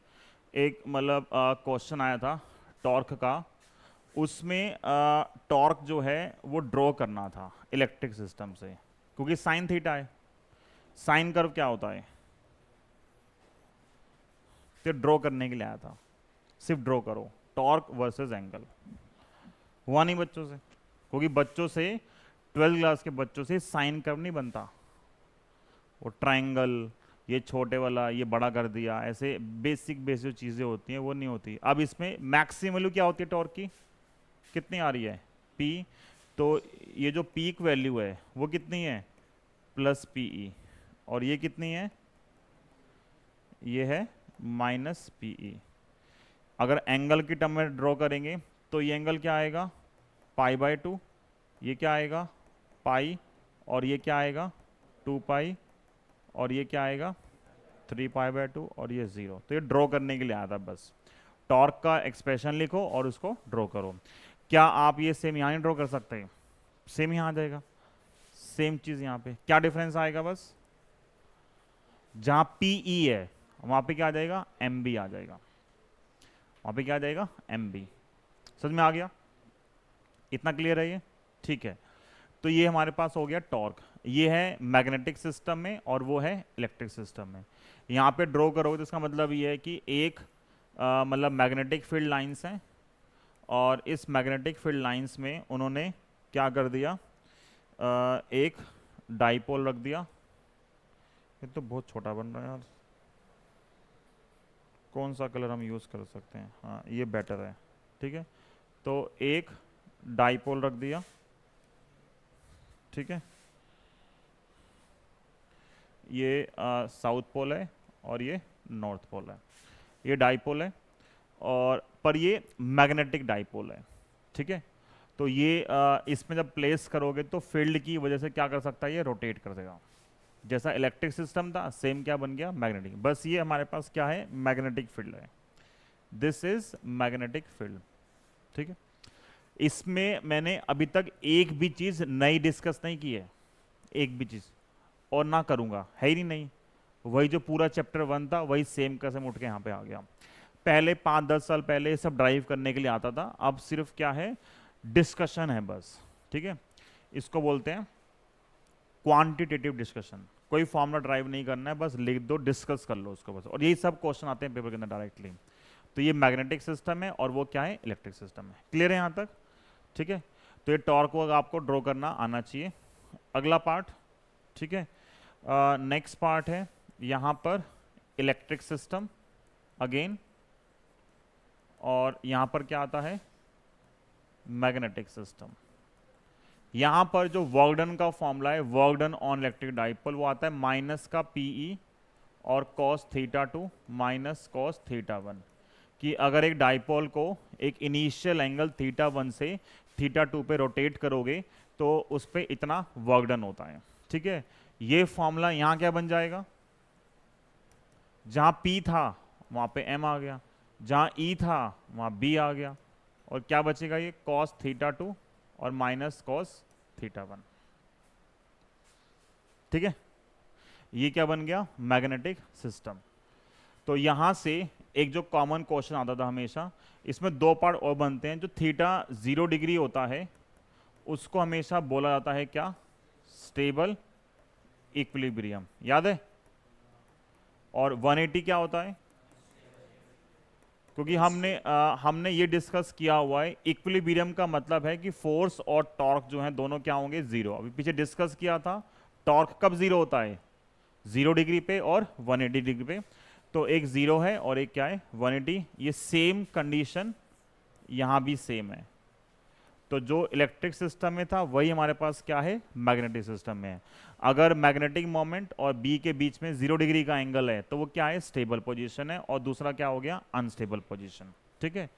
एक मतलब क्वेश्चन आया था टॉर्क का, उसमें टॉर्क जो है वो ड्रॉ करना था इलेक्ट्रिक सिस्टम से, क्योंकि साइन थीटा है। साइन कर्व क्या होता है, तो ड्रॉ करने के लिए आया था, सिर्फ ड्रॉ करो टॉर्क वर्सेस एंगल। हुआ नहीं बच्चों से, क्योंकि बच्चों से 12th क्लास के बच्चों से साइन कर्व नहीं बनता। वो ट्रायंगल, ये छोटे वाला ये बड़ा कर दिया, ऐसे बेसिक बेसिक जो चीज़ें होती हैं वो नहीं होती। अब इसमें मैक्सिमम वैल्यू क्या होती है टॉर्क की, कितनी आ रही है, P। तो ये जो पीक वैल्यू है वो कितनी है, प्लस PE, और ये कितनी है, ये है माइनस PE। अगर एंगल की टर्म में ड्रॉ करेंगे तो ये एंगल क्या आएगा, π/2, ये क्या आएगा, पाई, और ये क्या आएगा 2π, और ये क्या आएगा 3π/2, और ये 0। तो ये ड्रॉ करने के लिए आया था बस। टॉर्क का एक्सप्रेशन लिखो और उसको ड्रॉ करो। क्या आप ये सेम यहाँ ड्रॉ कर सकते हैं, सेम यहाँ आ जाएगा, सेम चीज़ यहाँ पे। क्या डिफरेंस आएगा, बस जहाँ PE है वहाँ पे क्या आ जाएगा, MB आ जाएगा, वहाँ पे क्या आ जाएगा, MB। समझ में आ गया, इतना क्लियर है ये, ठीक है। तो ये हमारे पास हो गया टॉर्क, ये है मैग्नेटिक सिस्टम में और वो है इलेक्ट्रिक सिस्टम में। यहाँ पे ड्रॉ करोगे तो इसका मतलब ये है कि एक मतलब मैग्नेटिक फील्ड लाइंस हैं, और इस मैग्नेटिक फील्ड लाइंस में उन्होंने क्या कर दिया, एक डाइपोल रख दिया। ये तो बहुत छोटा बन रहा है यार, कौन सा कलर हम यूज़ कर सकते हैं, हाँ ये बेटर है, ठीक है। तो एक डाइपोल रख दिया, ठीक है, ये साउथ पोल है और ये नॉर्थ पोल है, ये डाइपोल है, और पर ये मैग्नेटिक डाइपोल है, ठीक है। तो ये इसमें जब प्लेस करोगे तो फील्ड की वजह से क्या कर सकता है, ये रोटेट कर देगा। जैसा इलेक्ट्रिक सिस्टम था सेम क्या बन गया, मैग्नेटिक। बस ये हमारे पास क्या है, मैग्नेटिक फील्ड है, दिस इज मैग्नेटिक फील्ड, ठीक है। इसमें मैंने अभी तक एक भी चीज़ नई डिस्कस नहीं की है, एक भी चीज़, और ना करूँगा, है ही नहीं। वही जो पूरा चैप्टर 1 था वही सेम का सेम उठ के यहाँ पे आ गया। पहले 5-10 साल पहले ये सब ड्राइव करने के लिए आता था, अब सिर्फ क्या है, डिस्कशन है बस, ठीक है। इसको बोलते हैं क्वांटिटेटिव डिस्कशन। कोई फॉर्मूला ड्राइव नहीं करना है, बस लिख दो, डिस्कस कर लो उसको बस, और यही सब क्वेश्चन आते हैं पेपर के अंदर डायरेक्टली। तो ये मैग्नेटिक सिस्टम है और वो क्या है, इलेक्ट्रिक सिस्टम है। क्लियर है यहाँ तक? ठीक है, तो ये टॉर्क को आपको ड्रॉ करना आना चाहिए। अगला पार्ट, ठीक है, नेक्स्ट पार्ट है यहाँ पर इलेक्ट्रिक सिस्टम अगेन, और यहाँ पर क्या आता है, मैग्नेटिक सिस्टम। यहाँ पर जो वर्क डन का फॉर्मूला है, work done on electric dipole, वो आता है माइनस का पीई और cos theta 2 minus cos theta 1, कि अगर एक डाइपोल को एक इनिशियल एंगल थीटा 1 से थीटा 2 पे रोटेट करोगे तो उस पर इतना वर्क डन होता है। ठीक है, ये फॉर्मूला यहाँ क्या बन जाएगा, जहाँ P था वहाँ पे M आ गया, जहाँ E था वहाँ B आ गया, और क्या बचेगा, ये कॉस थीटा 2 और माइनस कॉस थीटा 1। ठीक है, ये क्या बन गया, मैग्नेटिक सिस्टम। तो यहाँ से एक जो कॉमन क्वेश्चन आता था हमेशा, इसमें दो पार्ट और बनते हैं। जो थीटा 0 डिग्री होता है उसको हमेशा बोला जाता है क्या, स्टेबल इक्विलिब्रियम, याद है? और 180 क्या होता है, क्योंकि हमने ये डिस्कस किया हुआ है, इक्विलिब्रियम का मतलब है कि फोर्स और टॉर्क जो है दोनों क्या होंगे, जीरो। अभी पीछे डिस्कस किया था टॉर्क कब जीरो होता है, 0 डिग्री पे और 180 डिग्री पे। तो एक 0 है और एक क्या है, 180। ये सेम कंडीशन यहाँ भी सेम है। तो जो इलेक्ट्रिक सिस्टम में था वही हमारे पास क्या है, मैग्नेटिक सिस्टम में है। अगर मैग्नेटिक मोमेंट और बी के बीच में 0 डिग्री का एंगल है तो वो क्या है, स्टेबल पोजीशन है, और दूसरा क्या हो गया, अनस्टेबल पोजीशन। ठीक है,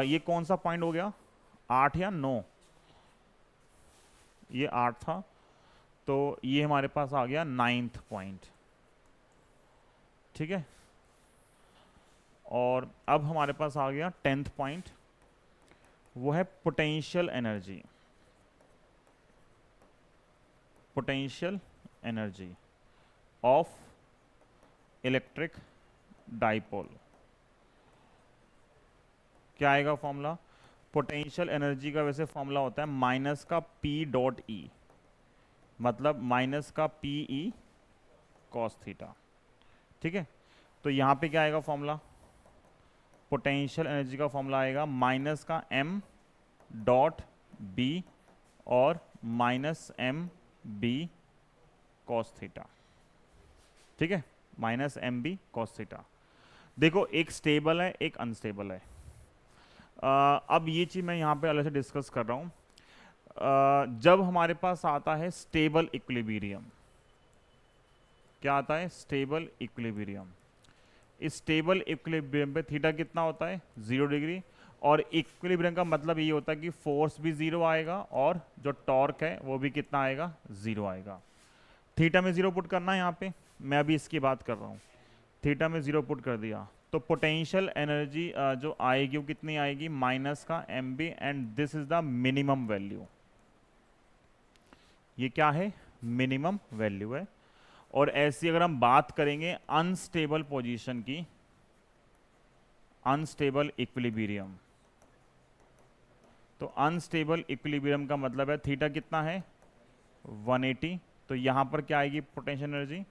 ये कौन सा पॉइंट हो गया, 8 या 9? ये 8 था, तो ये हमारे पास आ गया 9th पॉइंट। ठीक है, और अब हमारे पास आ गया 10th पॉइंट, वो है potential energy. Potential energy of electric dipole. क्या आएगा फॉर्मूला, पोटेंशियल एनर्जी का वैसे फॉर्मूला होता है माइनस का पी डॉट ई, मतलब माइनस का पी ई कॉस थीटा। ठीक है, तो यहाँ पे क्या आएगा फॉर्मूला, पोटेंशियल एनर्जी का फॉर्मूला आएगा माइनस का एम डॉट बी और minus M B cos theta. ठीक है, minus M B cos theta. देखो, एक स्टेबल है एक अनस्टेबल है। अब ये चीज़ मैं यहाँ पे अलग से डिस्कस कर रहा हूँ। जब हमारे पास आता है स्टेबल इक्विलिब्रियम, क्या आता है, स्टेबल इक्विलिब्रियम। इस स्टेबल इक्विलिब्रियम पे थीटा कितना होता है, 0 डिग्री, और इक्विलिब्रियम का मतलब ये होता है कि फोर्स भी 0 आएगा और जो टॉर्क है वो भी कितना आएगा, 0 आएगा। थीटा में 0 पुट करना है यहाँ पे, मैं अभी इसकी बात कर रहा हूँ। थीटा में 0 पुट कर दिया तो पोटेंशियल एनर्जी जो आएगी वो कितनी आएगी, माइनस का M B, and this is the minimum value. ये क्या है, मिनिमम वैल्यू है। और ऐसी अगर हम बात करेंगे अनस्टेबल पोजीशन की, अनस्टेबल इक्विलिब्रियम, तो अनस्टेबल इक्विलिब्रियम का मतलब है थीटा कितना है, 180। तो यहाँ पर क्या आएगी पोटेंशियल एनर्जी,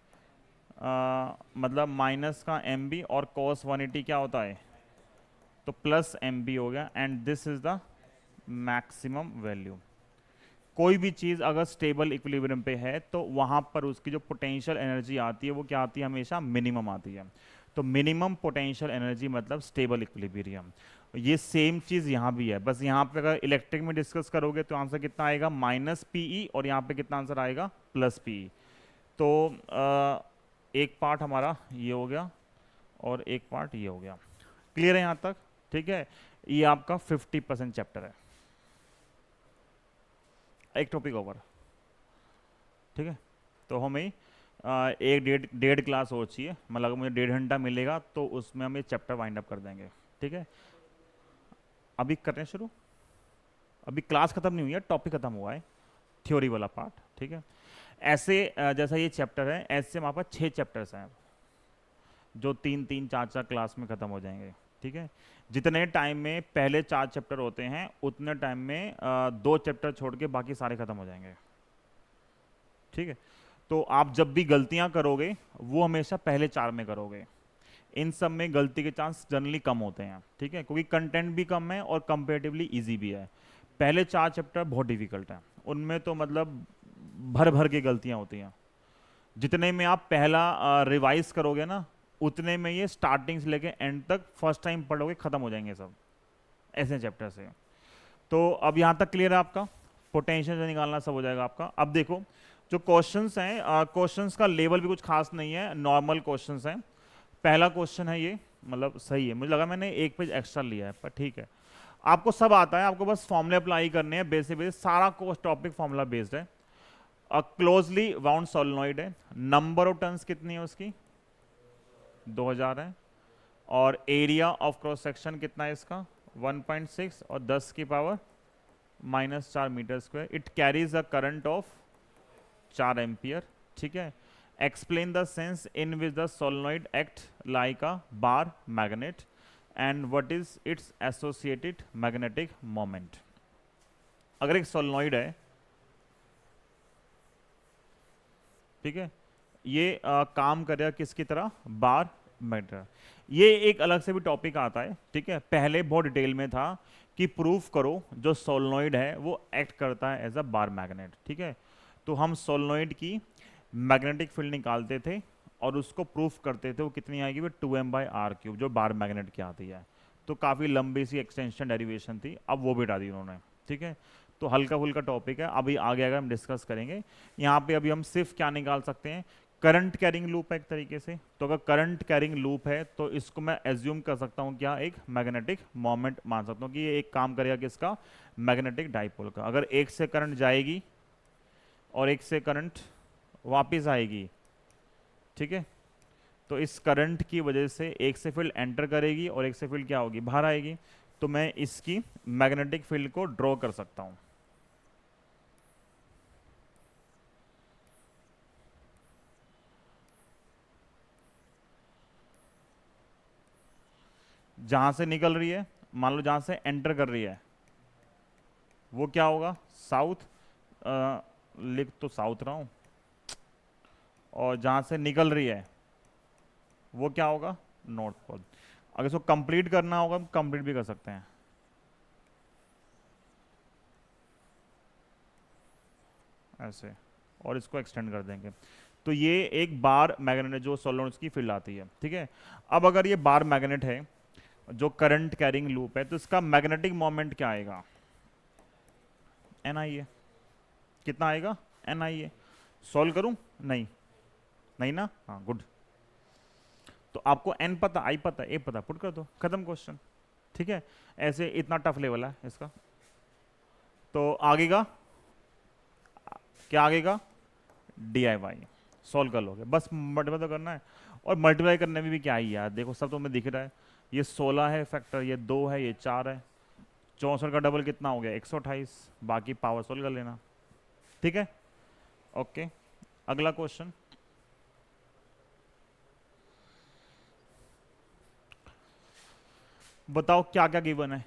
मतलब माइनस का एम बी, और कॉस 180 क्या होता है, तो प्लस एम बी हो गया, and this is the maximum value. कोई भी चीज़ अगर स्टेबल इक्विलिब्रियम पे है तो वहाँ पर उसकी जो पोटेंशियल एनर्जी आती है वो क्या आती है, हमेशा मिनिमम आती है। तो मिनिमम पोटेंशियल एनर्जी मतलब स्टेबल इक्विलिब्रियम। ये सेम चीज़ यहाँ भी है, बस यहाँ पे अगर इलेक्ट्रिक में डिस्कस करोगे तो आंसर कितना आएगा, माइनस पीई, और यहाँ पे कितना आंसर आएगा, प्लस पीई। तो एक पार्ट हमारा ये हो गया और एक पार्ट ये हो गया। क्लियर है यहाँ तक? ठीक है, ये आपका 50% चैप्टर है, एक टॉपिक ओवर। ठीक है, तो हमें एक डेढ़ क्लास हो चाहिए, मतलब मुझे 1.5 घंटा मिलेगा तो उसमें हम ये चैप्टर वाइंड अप कर देंगे। ठीक है, अभी कर रहे हैं शुरू, अभी क्लास खत्म नहीं हुई है, टॉपिक खत्म हुआ है, थ्योरी वाला पार्ट। ठीक है, ऐसे जैसा ये चैप्टर है ऐसे हमारे पास 6 चैप्टर्स हैं जो 3-3, 4-4 क्लास में ख़त्म हो जाएंगे। ठीक है, जितने टाइम में पहले 4 चैप्टर होते हैं उतने टाइम में 2 चैप्टर छोड़ के बाकी सारे खत्म हो जाएंगे। ठीक है, तो आप जब भी गलतियां करोगे वो हमेशा पहले 4 में करोगे। इन सब में गलती के चांस जनरली कम होते हैं। ठीक है, क्योंकि कंटेंट भी कम है और कंपेरेटिवली इजी भी है। पहले 4 चैप्टर बहुत डिफिकल्ट हैं, उनमें तो मतलब भर भर के गलतियां होती हैं। जितने में आप पहला रिवाइज करोगे ना, उतने में ये स्टार्टिंग से लेके एंड तक फर्स्ट टाइम पढ़ोगे खत्म हो जाएंगे सब ऐसे चैप्टर से। तो अब यहाँ तक क्लियर है आपका, पोटेंशियल से निकालना सब हो जाएगा आपका। अब देखो जो क्वेश्चंस हैं, क्वेश्चंस का लेवल भी कुछ खास नहीं है, नॉर्मल क्वेश्चंस हैं। पहला क्वेश्चन है ये, मतलब सही है, मुझे लगा मैंने एक पेज एक्स्ट्रा लिया है पर ठीक है। आपको सब आता है, आपको बस फॉर्मूले अप्लाई करने हैं, बेसिक सारा टॉपिक फॉर्मूला बेस्ड है। क्लोजली वाउंड सोलेनॉइड है, नंबर ऑफ टर्न्स कितनी है उसकी 2000 है, और एरिया ऑफ क्रॉस सेक्शन कितना है इसका 1.6 और 10 की power -4 metre square. It carries a current of 4 ampere. ठीक है, explain the sense in which the solenoid act like a bar magnet and what is its associated magnetic moment. अगर एक solenoid है, ठीक है, ये काम करेगा किसकी तरह, बार मैग्नेट। ये एक अलग से भी टॉपिक आता है। ठीक है, पहले बहुत डिटेल में था कि प्रूफ करो जो सोलेनॉइड है वो एक्ट करता है एज अ बार मैग्नेट। ठीक है, तो हम सोलेनॉइड की मैग्नेटिक फील्ड निकालते थे और उसको प्रूफ करते थे, वो कितनी आएगी, वो 2m/r³ जो बार मैग्नेट की आती है। तो काफ़ी लंबी सी एक्सटेंशन डेरिवेशन थी, अब वो भी हटा दी उन्होंने। ठीक है, तो हल्का फुल्का टॉपिक है, अभी आगे आगे हम डिस्कस करेंगे। यहाँ पे अभी हम सिर्फ क्या निकाल सकते हैं, करंट कैरिंग लूप है एक तरीके से। तो अगर करंट कैरिंग लूप है तो इसको मैं एज्यूम कर सकता हूँ क्या, एक मैग्नेटिक मोमेंट मान सकता हूँ कि ये एक काम करेगा किसका, मैग्नेटिक डाइपोल का। अगर एक से करंट जाएगी और एक से करंट वापिस आएगी, ठीक है, तो इस करंट की वजह से एक से फील्ड एंटर करेगी और एक से फील्ड क्या होगी, बाहर आएगी। तो मैं इसकी मैग्नेटिक फील्ड को ड्रॉ कर सकता हूं। जहां से निकल रही है, मान लो जहां से एंटर कर रही है वो क्या होगा, साउथ, लिख तो साउथ रहा हूं, और जहां से निकल रही है वो क्या होगा, नॉर्थ पोल। अगर इसको कंप्लीट करना होगा कंप्लीट भी कर सकते हैं ऐसे, और इसको एक्सटेंड कर देंगे। तो ये एक बार मैग्नेट जो सोलेनॉइड की फील्ड आती है। ठीक है, अब अगर ये बार मैग्नेट है जो करंट कैरिंग लूप है, तो इसका मैग्नेटिक मोमेंट क्या आएगा, NIA। कितना आएगा, NIA। सॉल्व करूं, नहीं नहीं ना, हाँ गुड। तो आपको n पता, i पता, a पता, पुट कर दो, खत्म क्वेश्चन। ठीक है, ऐसे इतना टफ लेवल है इसका। तो आगे का क्या, आगे का DIY सॉल्व कर लोगे, बस मल्टीप्लाई तो करना है। और मल्टीप्लाई करने में भी क्या ही यार, देखो सब तो हमें दिख रहा है, ये 16 है फैक्टर, ये 2 है, ये 4 है, 64 का डबल कितना हो गया 128, बाकी पावर सॉल्व कर लेना। ठीक है, ओके, अगला क्वेश्चन। बताओ क्या क्या गिवन है।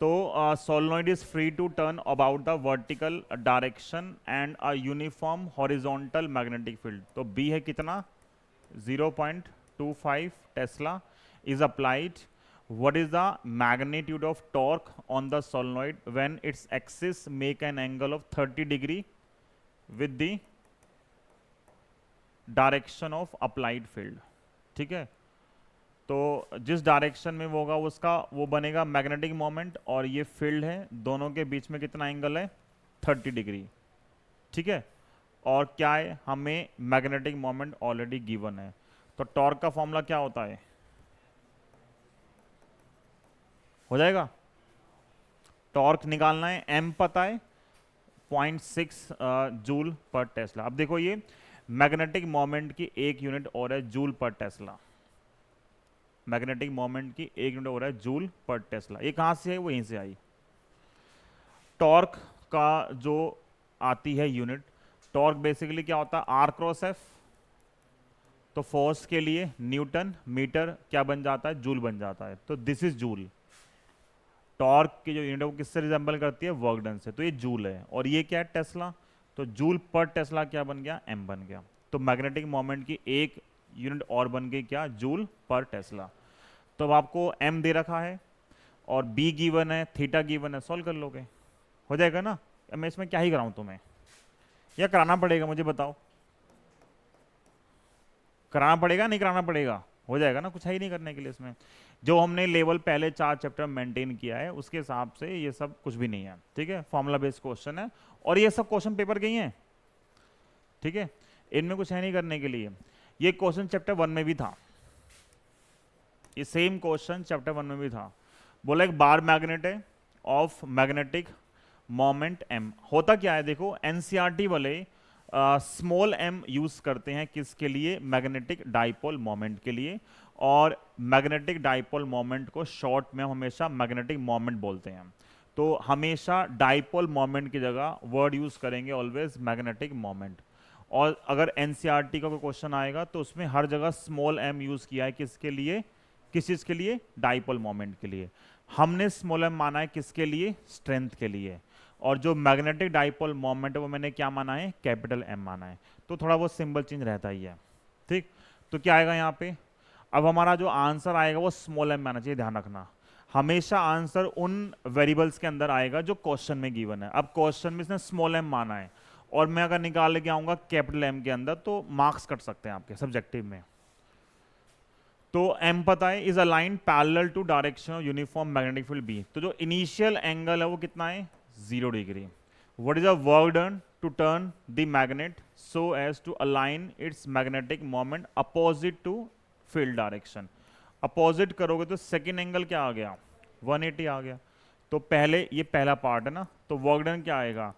तो solenoid is free to turn about the vertical direction and a uniform horizontal magnetic field. तो बी है कितना 0.25 tesla is applied. What is the magnitude of torque on the solenoid when its axis make an angle of 30 degree with the direction of applied field। ठीक है, तो जिस direction में वो होगा उसका वो बनेगा मैग्नेटिक मोमेंट, और ये फील्ड है, दोनों के बीच में कितना एंगल है 30 डिग्री। ठीक है, और क्या है, हमें मैग्नेटिक मोमेंट ऑलरेडी गिवन है। तो टॉर्क का फॉर्मूला क्या होता है, हो जाएगा, टॉर्क निकालना है, m पता है 0.6 जूल पर टेस्ला। अब देखो ये मैग्नेटिक मोमेंट की एक यूनिट और है जूल पर टेस्ला, मैग्नेटिक मोमेंट की एक यूनिट और है जूल पर टेस्ला। ये कहां से है, वो यहीं से आई। टॉर्क का जो आती है यूनिट, टॉर्क बेसिकली क्या होता है R क्रॉस F। तो फोर्स के लिए न्यूटन, मीटर क्या बन जाता है, जूल बन जाता है। तो दिस इज जूल। टॉर्क की जो यूनिट है वो किससे रिजेंबल करती है, वर्क डन से, तो ये जूल है। और ये क्या है, टेस्ला। तो जूल पर टेस्ला क्या बन गया, एम बन गया। तो मैग्नेटिक मोमेंट की एक यूनिट और बन गई क्या, जूल पर टेस्ला। तो अब आपको एम दे रखा है और बी गिवन है, थीटा गिवन है, सॉल्व कर लोगे, हो जाएगा ना। अब मैं इसमें क्या ही कराऊं तुम्हें, या कराना पड़ेगा, मुझे बताओ, कराना पड़ेगा नहीं कराना पड़ेगा, हो जाएगा ना, कुछ है ही नहीं करने के लिए इसमें। जो हमने लेवल पहले 4 चैप्टर मेंटेन किया है उसके हिसाब से ये सब कुछ भी नहीं है, ठीक है। फॉर्मूला बेस्ड क्वेश्चन है और ये सब क्वेश्चन पेपर के ही हैं, ठीक है, इनमें कुछ है नहीं करने के लिए। ये क्वेश्चन चैप्टर 1 में भी था, ये सेम क्वेश्चन चैप्टर 1 में भी था। बोला एक बार मैग्नेट है ऑफ मैग्नेटिक मोमेंट एम। होता क्या है देखो, एनसीईआरटी वाले स्मॉल एम यूज करते हैं किसके लिए, मैग्नेटिक डाइपोल मोमेंट के लिए। और मैग्नेटिक डाइपोल मोमेंट को शॉर्ट में हम हमेशा मैग्नेटिक मोमेंट बोलते हैं। तो हमेशा डाइपोल मोमेंट की जगह वर्ड यूज करेंगे ऑलवेज मैग्नेटिक मोमेंट। और अगर एनसीईआरटी का कोई क्वेश्चन आएगा तो उसमें हर जगह स्मॉल एम यूज किया है किसके लिए, किस चीज के लिए, डाइपोल मोमेंट के लिए। हमने स्मॉल एम माना है किसके लिए, स्ट्रेंथ के लिए। और जो मैग्नेटिक डाइपोल मोमेंट है वो मैंने क्या माना है, कैपिटल एम माना है। तो थोड़ा बहुत सिंबल चेंज रहता ही है, ठीक। तो क्या आएगा यहाँ पे, अब हमारा जो आंसर आएगा वो स्मॉल एम में आना चाहिए, ध्यान रखना। हमेशा आंसर उन वेरिएबल्स के अंदर आएगा जो क्वेश्चन में गिवन है। अब क्वेश्चन में इसने स्मॉल एम माना है और मैं अगर निकाल लेके आऊंगा कैपिटल एम के अंदर तो मार्क्स कट सकते हैं आपके सब्जेक्टिव में। तो m पता है, is align parallel to direction of uniform magnetic field B. तो जो इनिशियल एंगल है वो कितना है, 0 degree. What is the work done to turn the magnet so as to align its magnetic moment opposite to field direction. Opposite करोगे तो सेकेंड एंगल क्या आ गया, 180 आ गया। तो पहले ये पहला पार्ट है ना, तो वर्क डन क्या आएगा,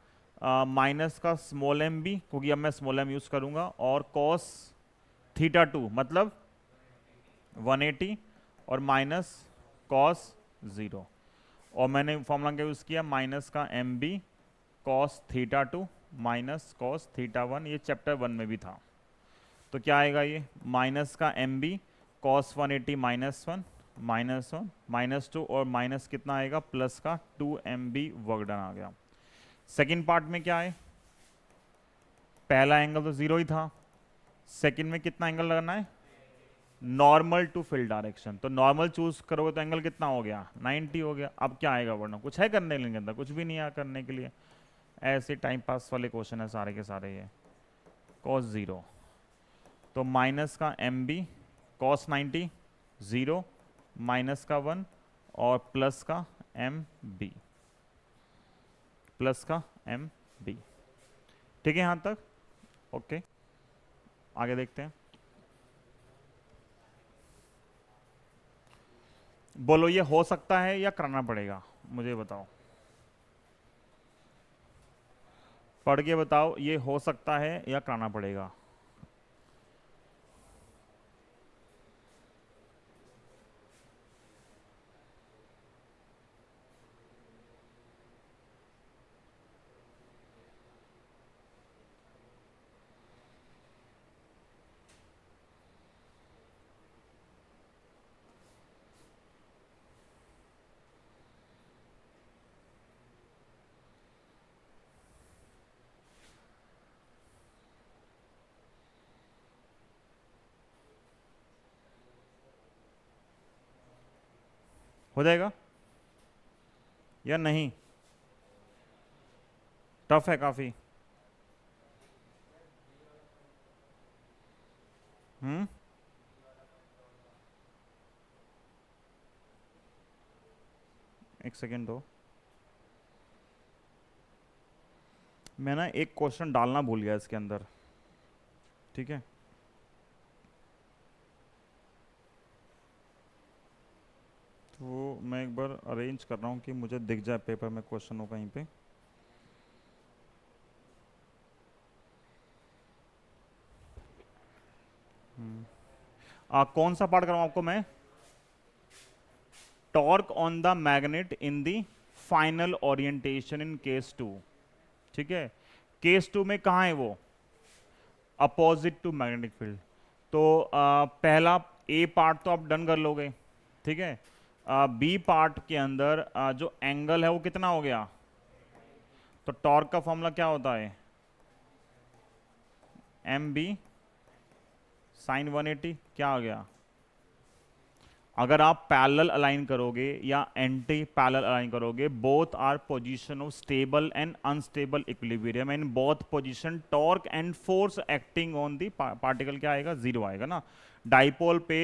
माइनस का स्मॉल एम बी, क्योंकि अब मैं स्मॉल एम यूज करूंगा, और कॉस थीटा 2 मतलब 180 और माइनस कॉस 0। और मैंने फॉर्मूला क्या यूज़ किया, माइनस का M B cos theta 2 minus cos theta 1, ये चैप्टर 1 में भी था। तो क्या आएगा ये, माइनस का M B cos 180 minus 1 minus 1 minus 2 और माइनस कितना आएगा, प्लस का 2 एम बी वर्क डन आ गया। सेकेंड पार्ट में क्या है, पहला एंगल तो 0 ही था, सेकेंड में कितना एंगल लगाना है, नॉर्मल टू फील्ड डायरेक्शन। तो नॉर्मल चूज करोगे तो एंगल कितना हो गया, 90 हो गया। अब क्या आएगा, वरना कुछ है करने के अंदर, कुछ भी नहीं है करने के लिए, ऐसे टाइम पास वाले क्वेश्चन है सारे के सारे ये। कॉस 0 तो माइनस का एम बी कॉस 90 0 माइनस का 1 और प्लस का एम बी, प्लस का एम बी, ठीक है यहां तक, ओके। आगे देखते हैं, बोलो ये हो सकता है या कराना पड़ेगा, मुझे बताओ, पढ़ के बताओ, ये हो सकता है या कराना पड़ेगा। हो जाएगा या नहीं, टफ है काफी। हम्म, एक सेकेंड दो, मैं ना एक क्वेश्चन डालना भूल गया इसके अंदर, ठीक है। तो मैं एक बार अरेंज कर रहा हूँ कि मुझे दिख जाए पेपर में क्वेश्चन हो कहीं पे। कौन सा पार्ट कराऊँ आपको मैं, torque on the magnet in the final orientation in case 2, ठीक है। केस 2 में कहाँ है वो, अपोजिट टू मैग्नेटिक फील्ड। तो पहला ए पार्ट तो आप डन कर लोगे, ठीक है। बी पार्ट के अंदर जो एंगल है वो कितना हो गया, तो टॉर्क का फॉर्मूला क्या होता है, एम बी साइन 180, क्या आ गया। अगर आप पैरेलल अलाइन करोगे या एंटी पैरेलल अलाइन करोगे, both are position of stable and unstable equilibrium, and both position torque and force acting on the particle क्या आएगा, जीरो आएगा ना। डाइपोल पे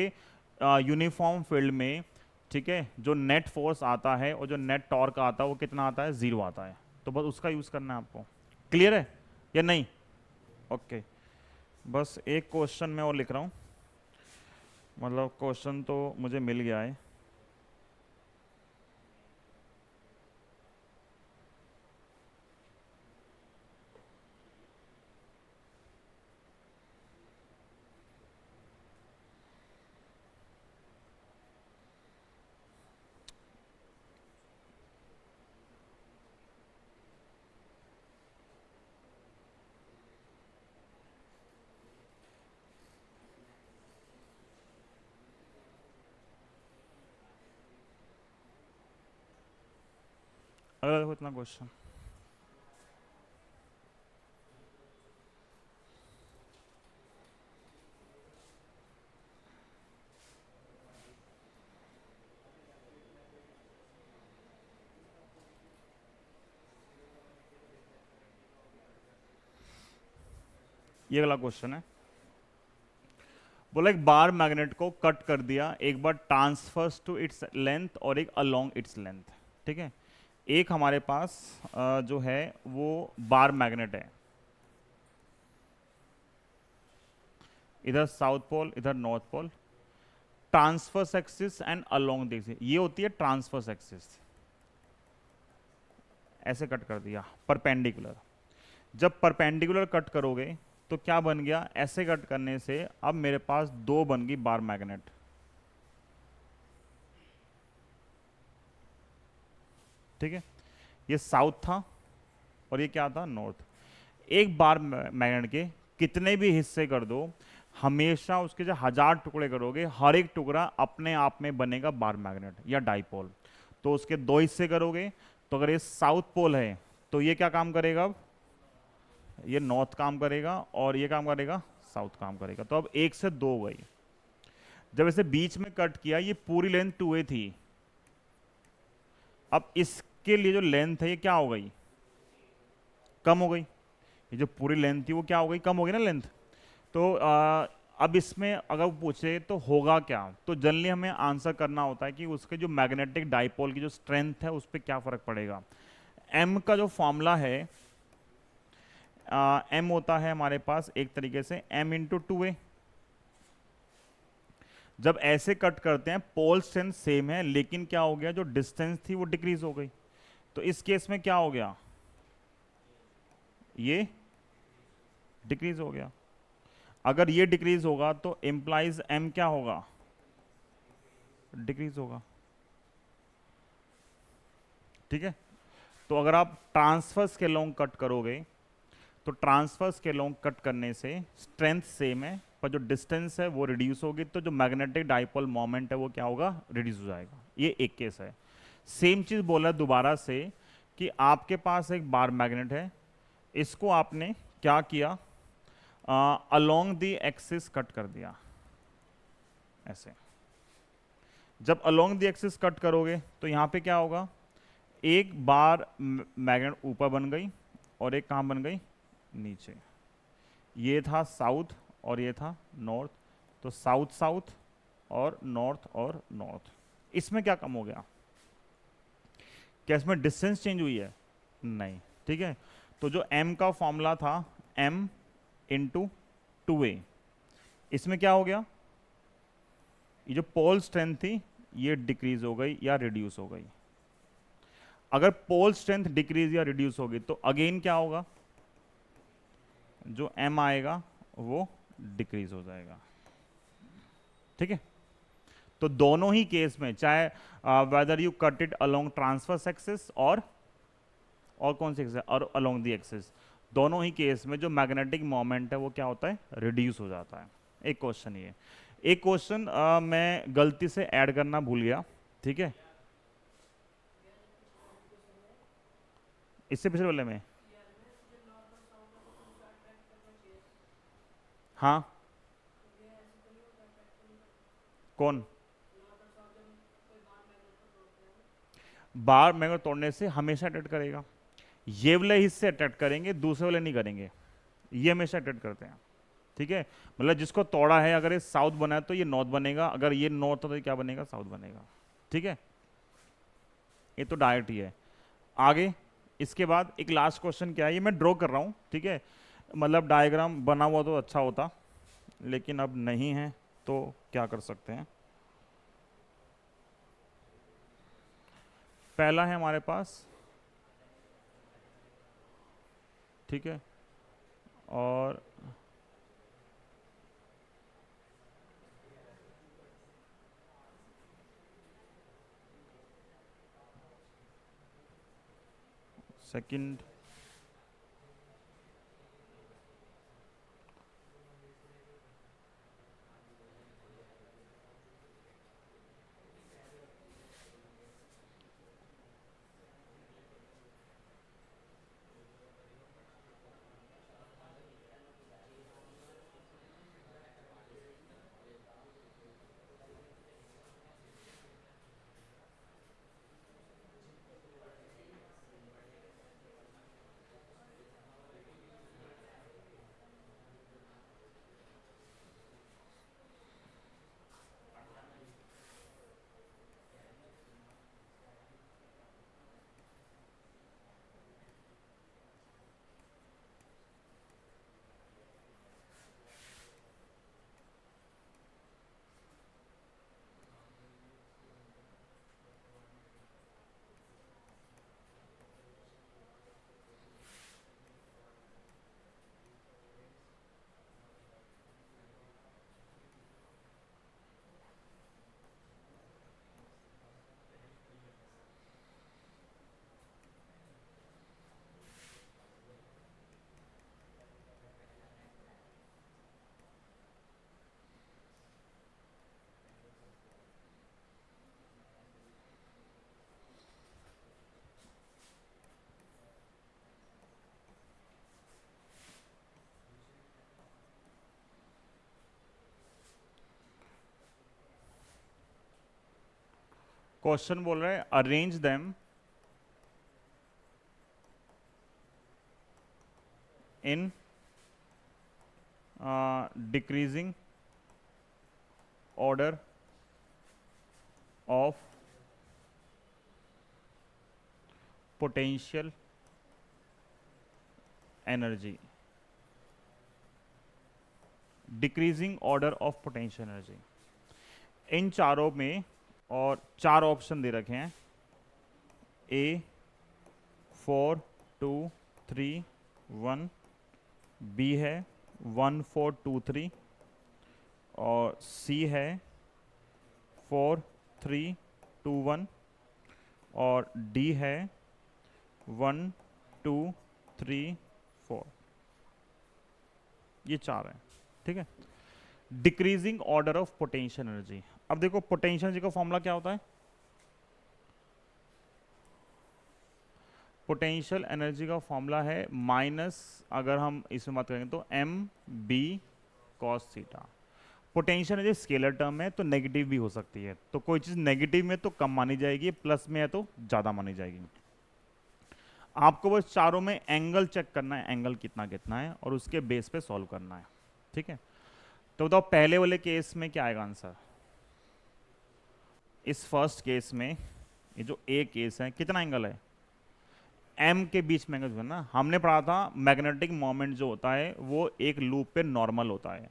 यूनिफॉर्म फील्ड में, ठीक है, जो नेट फोर्स आता है और जो नेट टॉर्क आता है वो कितना आता है, जीरो आता है। तो बस उसका यूज करना है आपको। क्लियर है या नहीं? ओके, बस एक क्वेश्चन मैं और लिख रहा हूँ, मतलब क्वेश्चन तो मुझे मिल गया है। अगर देखो इतना क्वेश्चन, ये अगला क्वेश्चन है। बोला एक बार मैग्नेट को कट कर दिया, एक बार ट्रांसफर्स टू इट्स लेंथ और एक अलोंग इट्स लेंथ, ठीक है। एक हमारे पास जो है वो बार मैग्नेट है, इधर साउथ पोल इधर north pole, transverse axis and along the axis, ये होती है ट्रांसफर्स एक्सिस। ऐसे कट कर दिया परपेंडिकुलर। जब परपेंडिकुलर कट करोगे तो क्या बन गया, ऐसे कट करने से अब मेरे पास दो बन गई बार मैग्नेट, ठीक है। ये साउथ था और ये क्या था, नॉर्थ। एक बार मैग्नेट के कितने भी हिस्से कर दो, हमेशा उसके जो 1000 टुकड़े करोगे, हर एक टुकड़ा अपने आप में बनेगा बार मैग्नेट या डाइपोल। तो उसके दो हिस्से करोगे, तो अगर ये साउथ पोल है तो ये क्या काम करेगा, अब ये नॉर्थ काम करेगा और ये काम करेगा साउथ काम करेगा। तो अब एक से दो हो गई। जब इसे बीच में कट किया, ये पूरी लेंथ 2a थी, अब इसके लिए जो लेंथ है ये क्या हो गई, कम हो गई। ये जो पूरी लेंथ थी वो क्या हो गई, कम हो गई ना लेंथ। तो अब इसमें अगर पूछे तो होगा क्या, तो जनरली हमें आंसर करना होता है कि उसके जो मैग्नेटिक डाइपोल की जो स्ट्रेंथ है उस पर क्या फर्क पड़ेगा। एम का जो फॉर्मूला है, एम होता है हमारे पास एक तरीके से एम इंटू 2a। जब ऐसे कट करते हैं पोल स्ट्रेंथ सेम है, लेकिन क्या हो गया, जो डिस्टेंस थी वो डिक्रीज हो गई। तो इस केस में क्या हो गया, ये डिक्रीज हो गया। अगर ये डिक्रीज होगा तो इंप्लाइज एम क्या होगा, डिक्रीज होगा, ठीक है। तो अगर आप ट्रांसफर्स के लॉन्ग कट करोगे तो ट्रांसफर्स के लॉन्ग कट करने से स्ट्रेंथ सेम है पर जो डिस्टेंस है वो रिड्यूस होगी, तो जो मैग्नेटिक डाइपोल मोमेंट है वो क्या होगा, रिड्यूस हो जाएगा। ये एक केस है। सेम चीज बोला दोबारा से कि आपके पास एक बार मैग्नेट है, इसको आपने क्या किया, अलोंग द एक्सिस कट कर दिया ऐसे। जब अलोंग द एक्सिस कट करोगे तो यहां पे क्या होगा, एक बार मैग्नेट ऊपर बन गई और एक कहां बन गई, नीचे। ये था साउथ और ये था नॉर्थ, तो साउथ साउथ और नॉर्थ। इसमें क्या कम हो गया, क्या इसमें डिस्टेंस चेंज हुई है, नहीं, ठीक है। तो जो m का फॉर्मूला था m इंटू 2a, इसमें क्या हो गया, ये जो पोल स्ट्रेंथ थी ये डिक्रीज हो गई या रिड्यूस हो गई। अगर पोल स्ट्रेंथ डिक्रीज या रिड्यूस होगी तो अगेन क्या होगा, जो m आएगा वो डिक्रीज हो जाएगा, ठीक है। तो दोनों ही केस में, चाहे whether you cut it along transverse axis और कौन सी एक्सिस, और अलोंग द एक्सिस, दोनों ही केस में जो मैग्नेटिक मोमेंट है वो क्या होता है, रिड्यूस हो जाता है। एक क्वेश्चन ये, एक क्वेश्चन मैं गलती से ऐड करना भूल गया, ठीक है, इससे पिछले वाले में। हाँ, कौन? बार मैंगो तोड़ने से हमेशा अटैक करेगा, ये वाले हिस्से अटैक करेंगे, दूसरे वाले नहीं करेंगे, ये हमेशा अटैक करते हैं, ठीक है। मतलब जिसको तोड़ा है, अगर ये साउथ बना है तो ये नॉर्थ बनेगा, अगर ये नॉर्थ है तो ये क्या बनेगा, साउथ बनेगा, ठीक है। ये तो डायरेक्ट ही है। आगे इसके बाद एक लास्ट क्वेश्चन क्या है, ये मैं ड्रॉ कर रहा हूँ, ठीक है, मतलब डायग्राम बना हुआ तो अच्छा होता, लेकिन अब नहीं है तो क्या कर सकते हैं। पहला है हमारे पास, ठीक है, और सेकंड, क्वेश्चन बोल रहे हैं arrange them in decreasing order of potential energy, decreasing order of potential energy, इन चारों में, और चार ऑप्शन दे रखे हैं, ए 4 2 3 1, बी है 1 4 2 3, और सी है 4 3 2 1, और डी है 1 2 3 4। ये चार हैं, ठीक है। Decreasing order of potential energy, अब देखो पोटेंशियल एनर्जी का फॉर्मूला क्या होता है, पोटेंशियल एनर्जी का फॉर्मूला है माइनस, अगर हम इसमें बात करेंगे तो M B cos theta. Potential energy scalar term है तो नेगेटिव भी हो सकती है, तो कोई चीज़ नेगेटिव में तो कम मानी जाएगी, प्लस में है तो ज़्यादा मानी जाएगी। आपको बस चारों में एंगल चेक करना है, एंगल कितना कितना है, और उसके बेस पे सॉल्व करना है, ठीक है। तो बताओ पहले वाले केस में क्या आएगा आंसर। इस फर्स्ट केस में ये जो ए केस है, कितना एंगल है, एम के बीच में एंगल जो है ना, हमने पढ़ा था मैग्नेटिक मोमेंट जो होता है वो एक लूप पे नॉर्मल होता है,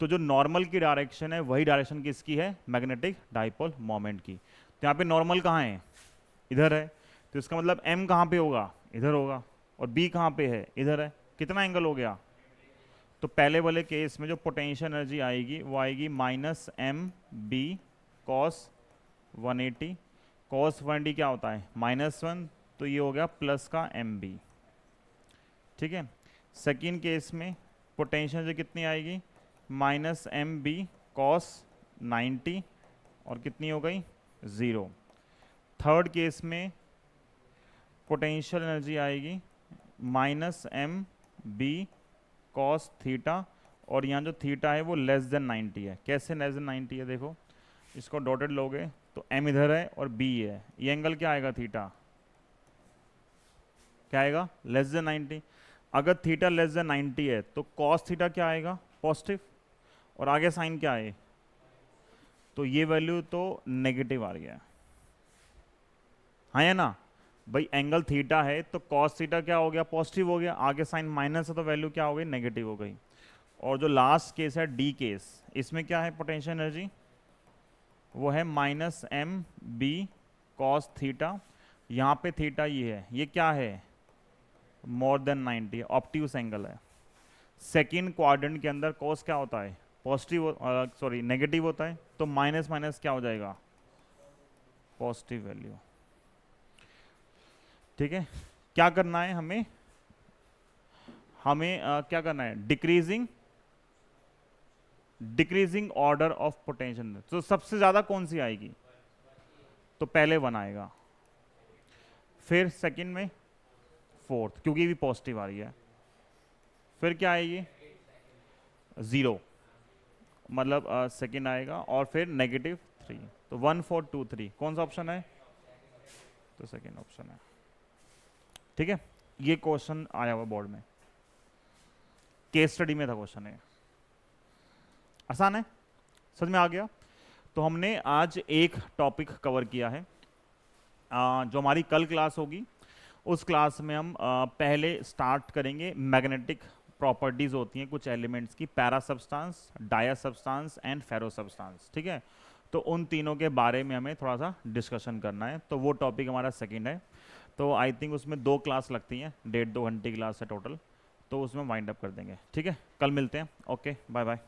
तो जो नॉर्मल की डायरेक्शन है वही डायरेक्शन किसकी है, मैग्नेटिक डाइपोल मोमेंट की। तो यहाँ पे नॉर्मल कहाँ है, इधर है, तो इसका मतलब एम कहाँ पे होगा, इधर होगा, और बी कहाँ पे है, इधर है, कितना एंगल हो गया। तो पहले वाले केस में जो पोटेंशियल एनर्जी आएगी वो आएगी minus M B cos 180, cos 180 क्या होता है -1, तो ये हो गया प्लस का एम बी, ठीक है। सेकेंड केस में पोटेंशियल एनर्जी कितनी आएगी, माइनस एम बी कॉस 90 और कितनी हो गई 0। थर्ड केस में पोटेंशियल एनर्जी आएगी minus M B cos theta, और यहाँ जो थीटा है वो लेस देन 90 है। कैसे लेस देन 90 है, देखो इसको डॉटेड लोगे तो एम इधर है और बी है, ये एंगल क्या आएगा थीटा, क्या आएगा लेस देन 90। अगर थीटा लेस देन 90 है तो कॉस थीटा क्या आएगा पॉजिटिव, और आगे साइन क्या है, तो ये वैल्यू तो नेगेटिव आ गया, हाँ या ना भाई, एंगल थीटा है तो कॉस थीटा क्या हो गया पॉजिटिव हो गया, आगे साइन माइनस है तो वैल्यू क्या हो गई नेगेटिव हो गई। और जो लास्ट केस है डी केस, इसमें क्या है पोटेंशियल एनर्जी, वो है minus M B cos theta, यहाँ पे थीटा ये है, ये क्या है मोर देन 90, ऑप्टिव्स एंगल है। सेकेंड क्वाड्रेंट के अंदर कॉस क्या होता है पॉजिटिव, सॉरी नेगेटिव होता है, तो माइनस माइनस क्या हो जाएगा पॉजिटिव वैल्यू। ठीक है, क्या करना है हमें, क्या करना है डिक्रीजिंग ऑर्डर ऑफ पोटेंशियल। तो सबसे ज्यादा कौन सी आएगी, तो पहले 1 आएगा, फिर सेकंड में फोर्थ क्योंकि भी पॉजिटिव आ रही है, फिर क्या आएगी 0 मतलब सेकंड आएगा, और फिर नेगेटिव 3। तो 1 4 2 3 कौन सा ऑप्शन है, तो सेकंड ऑप्शन है। ठीक है, ये क्वेश्चन आया हुआ बोर्ड में, केस स्टडी में था क्वेश्चन है, आसान है, समझ में आ गया। तो हमने आज एक टॉपिक कवर किया है, जो हमारी कल क्लास होगी उस क्लास में हम पहले स्टार्ट करेंगे मैग्नेटिक प्रॉपर्टीज होती हैं कुछ एलिमेंट्स की, para substance, dia substance and ferro substance. ठीक है, तो उन तीनों के बारे में हमें थोड़ा सा डिस्कशन करना है, तो वो टॉपिक हमारा सेकंड है। तो आई थिंक उसमें 2 क्लास लगती हैं, 1.5-2 घंटे की क्लास है टोटल, तो उसमें वाइंड अप कर देंगे। ठीक है, कल मिलते हैं, ओके बाय बाय।